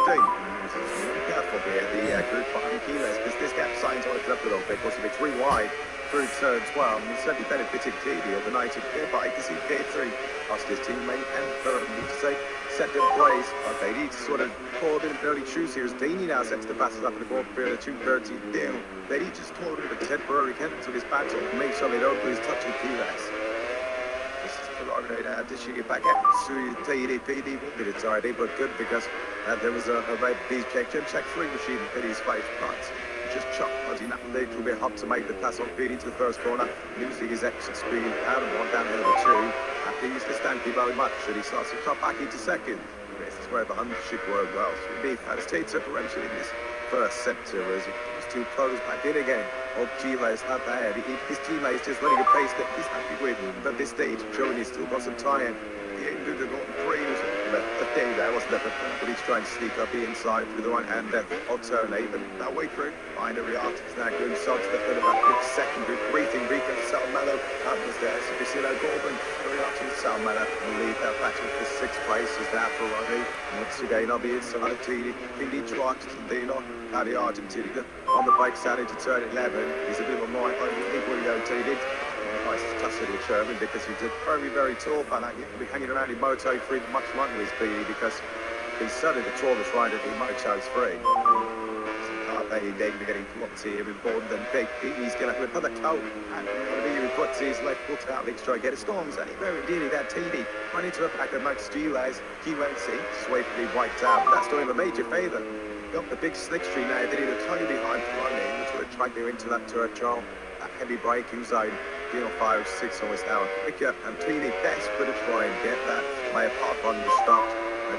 Careful here, the group behind Kilos, because this gap signs on it up a little bit, because if it's 3 wide through turn 12, and he's certainly benefited Katie of the night of P5 to see K3. Lost his teammate and third, need to say, second place, but they need to sort of call a bit of early choose here as Dini now sets the passes up in the ball period of 2:30 down. They need just call a bit of a temporary end to this battle and make sure they don't lose touch with Kilos. This is the right dishing it back out to TDPD. Won't get it already, but good because there was a red beast check 3 machine in Pity's 5 points. Just chucked Ozzy that leg will be hot to make the pass on PD to the first corner, losing his exit speed out of one down the other two. Happy used to Stanky very much, and he starts to cut back into second. This is where the 100 should work well. So Beef had a state separation in this first sector as he was too close back in again. Old Chile's not bad. His teammates just running a pace that he's happy with. But at this stage, showing he's still got some time. He ain't do the golden praise. The thing there wasn't that, but he's trying to sneak up the inside through the right hand there. Alternate, but that way through. Binary artists now going so to the third about 5th second group. Breathing, Rico, Salmello. Happens there. So we see no Gorban. Very up to Salmello. And leave that battle for 6th place is now for Rodney. Once again, I'll be inside of TD. Indy Trucks, Dino. Now the Argentina on the bike side into turn 11. He's a bit of a mind. I think we'll go TD. Nice touch of the Sherman because he's a very, very tall fella. He'll be hanging around in Moto 3 much longer as BE because he's certainly the tallest rider in Moto 3. They're getting plots here with Bond and Big Pete. He's going to have another toe. And he puts his left foot out. Let's try to get a storms. And he very nearly that TD. Run into a pack of Max Giles. He won't see. Swiftly wiped out. But that's doing him a major favour. Got the big slick street now. They need a tiny behind for running. Which would try to go into that turret trial. That heavy braking zone. Deal 5-6 almost now. Quicker and TD desperate to try and get that. Play a park on the stop.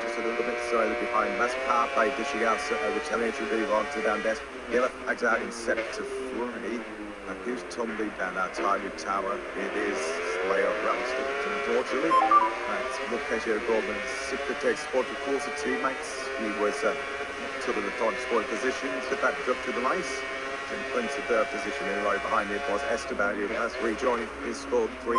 Just a little bit slowly behind. That's Carpe dishing out which Elliot will move on to down desk. Gillett bags out in sector 3. And who's tumbling down that timing tower? It is Slayer Ramsden. Unfortunately, that's Lucasio Gorman. Secretary Sport of course of teammates. He was sort of the front squad position. Took that up to the race. In 23rd position in right behind it was Esteban, who has rejoined his squad 3.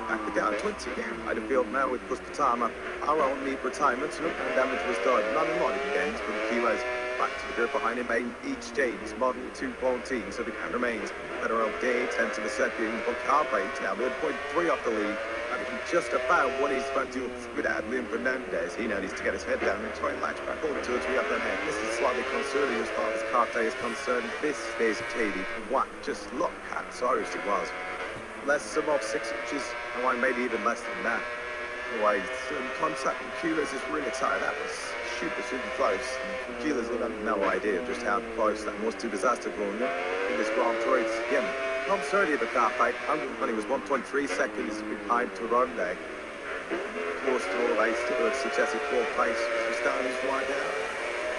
Back to down 20 again. By the field now with Puspatama. Our only retirement, so no damage was done. None of mine again, but the kilos back to the group behind him. Each James, model 2.14, so the count remains. Better old day, 10 to the second. But Carpe now with 0.3 off the lead. Just about what he's about to do without Liam Fernandez. He now needs to get his head down and try and latch back over 2 or 3 up the head. This is slightly concerning as far as Carpe is concerned. This is Katie. What? Just look how sorry it was. Less above 6 inches, and maybe even less than that. Anyway, contact with Kulas is really tight. That was super close. Kulas will have no idea just how close that was to disaster for him in this Grand Prix. Again, not certainly the car fight. When he was 1.3 seconds behind Toronto. Close to all race to a successive 4th place. He's down his wide out.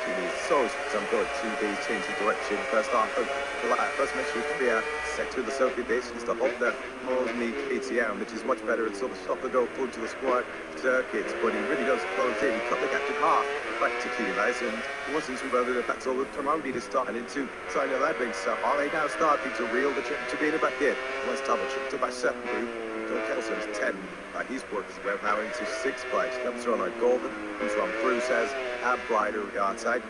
He's so some good 2B's change of direction. First half of the first match was clear. Set to the Sophie base is the hold that holds me ATM, which is much better at sort of stop the go full to the squad circuits, but he really does close in. He cut the gap to half back to Kilos, and it wasn't too well that that's all the Tremoni to start into sign of that big stuff. Are they now starting to reel the trip to be in back in? Let's double check to by 7 group. Phil Kelson's 10. He's worked his way now into 6th place. Comes from Golden, comes from Bruce says, and Brider outside.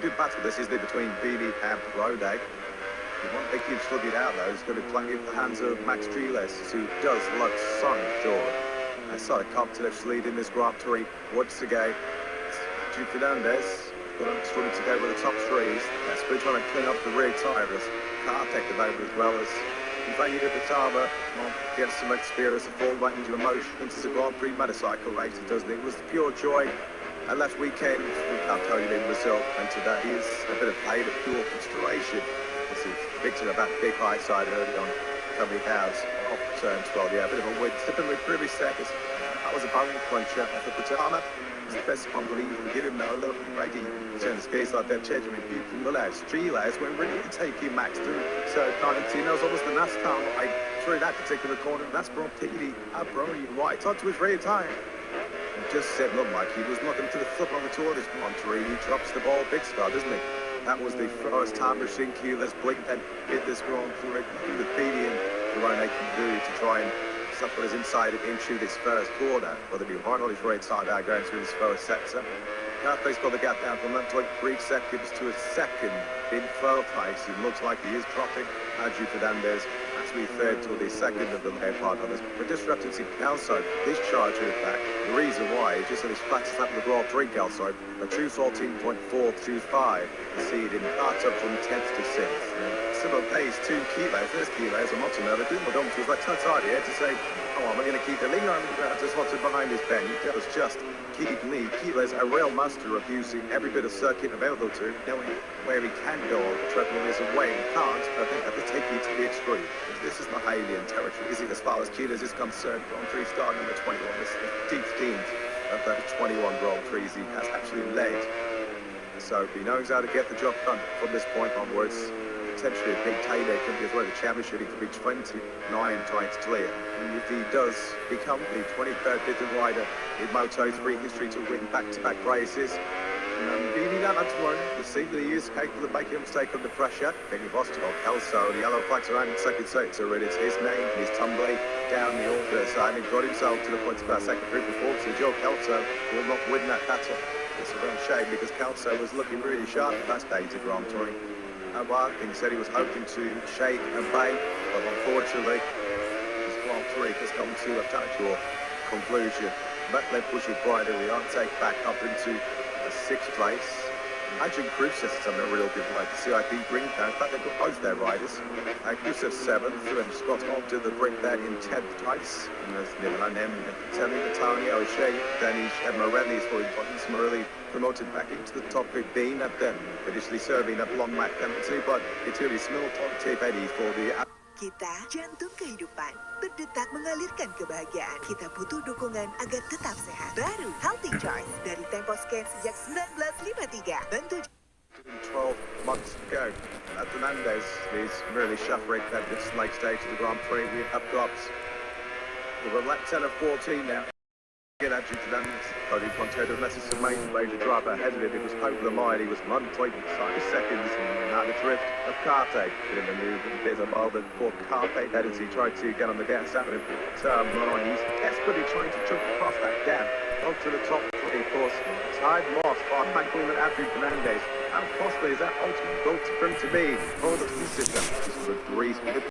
Good battle this is between Beanie and Rode. You won't think he'd slug it out though. He's going to be playing in the hands of Max Giles, who does look so good. I saw a competitive lead in this Grand Prix once again. Andrew Fernandez struggled to go with the top threes. Desperately trying to clean up the rear tires. Car take the over as well as invaded the Tava. Well, gets some experience of full range of emotion into the Grand Prix motorcycle race, doesn't it? It was pure joy. And last weekend, I'll tell you in Brazil, and today is a bit of pain of pure consideration. This is victim of that big high side early on. Coming out off turn 12, yeah, a bit of a wind. Tipping with previous seconds. That was a bone cruncher for Patana. It's the best unbelievable. Give him no look. Ready. Turn the space like that, changing with people. The last 3 lads went really taking Max through. So 19 knows almost the NASCAR right through that particular corner. That's Bron Petey. Brony right onto his rear tire. Just said, look, Mike, he was looking to the flip on the tour this Monterey. He drops the ball big star, doesn't he? That was the first time we've seen Keyless blink and hit this Grand Prix. The Petey and the run they can do to try and suffer his inside into this first quarter. Whether it be hard on his right side out going through this first sector. Carthay's got the gap down from 1.3 seconds to a second in third place. It looks like he is dropping. Adju Fernandez has to be third to the second of the left part on this. But disrupted to Calso, this charge in fact. The reason why is just that his flattest lap of the Grand Prix Calso, a 2:14.425. The seed in parts up from 10th to 6th. Similar pace, 2 kilos. There's kilos. I'm not to know. The odometer was like touch here to say, oh, am I going to keep the lean on the ground? Just what's behind his pen. He does just keep me. Kilos, a real master of using every bit of circuit available to him, knowing where he can go on the treadmill is and where he can't. But I think that will take you to the extreme. This is not alien territory, is it, as far as kilos is concerned? Grand Prix star number 21. This is the 15th of the 21 Grand Prix he has actually led. So he knows how to get the job done from this point onwards. Potentially a big payday could be as well. The championship, he could be 29 times clear. And if he does become the 23rd different rider in Moto3 history to win back-to-back races, he don't have to worry. The see that he is capable of making a mistake under pressure. Benny Vostok, Kelso, the yellow flags around in second sector, and it's his name, he's tumbling down the order side and got himself to the point of our second group before. So Joe Kelso will not win that battle. It's a real shame because Kelso was looking really sharp at that stage of Grand Touring. And one thing he said he was hoping to shake and bake, but unfortunately, this Grand Prix has come to a natural conclusion. Metleb pushing wider, we aren't take back up into the 6th place. Imagine Khrushchev is having a real good ride. The CIP bring down. In fact, they've got both their riders. Khrushchev 7th, and Scott onto the brink there in 10th place. And there's Nilan Telly, Natalia O'Shea, Danish, and Morelli is for importance. Morelli promoted back into the top 15 at them. Additionally serving at long lap penalty, but it's really small top tip Eddie for the... Kita jantung kehidupan, berdetak mengalirkan kebahagiaan. Kita butuh dukungan agar tetap sehat. Baru Healthy Choice dari Tempo Scan sejak 1953. Bantu 12 months ago. Fernandez is really suffering at this late stage of the Grand Prix. We have got we're lap 10 of 14 now. Get Adju Fernandez. Cody Pontedo, unless it's a major driver ahead of him. It was over the line. He was 1.5 seconds out of the drift of Carthay. Bit of a move, a bit of a moment for Carthay as he tried to get on the gas out of turn 9. He's desperately trying to jump across that gap onto the top 3, of course. Time lost by Franklin and Adju Fernandez. How costly is that ultimate goal to bring to me? Oh, the system. This is a breeze.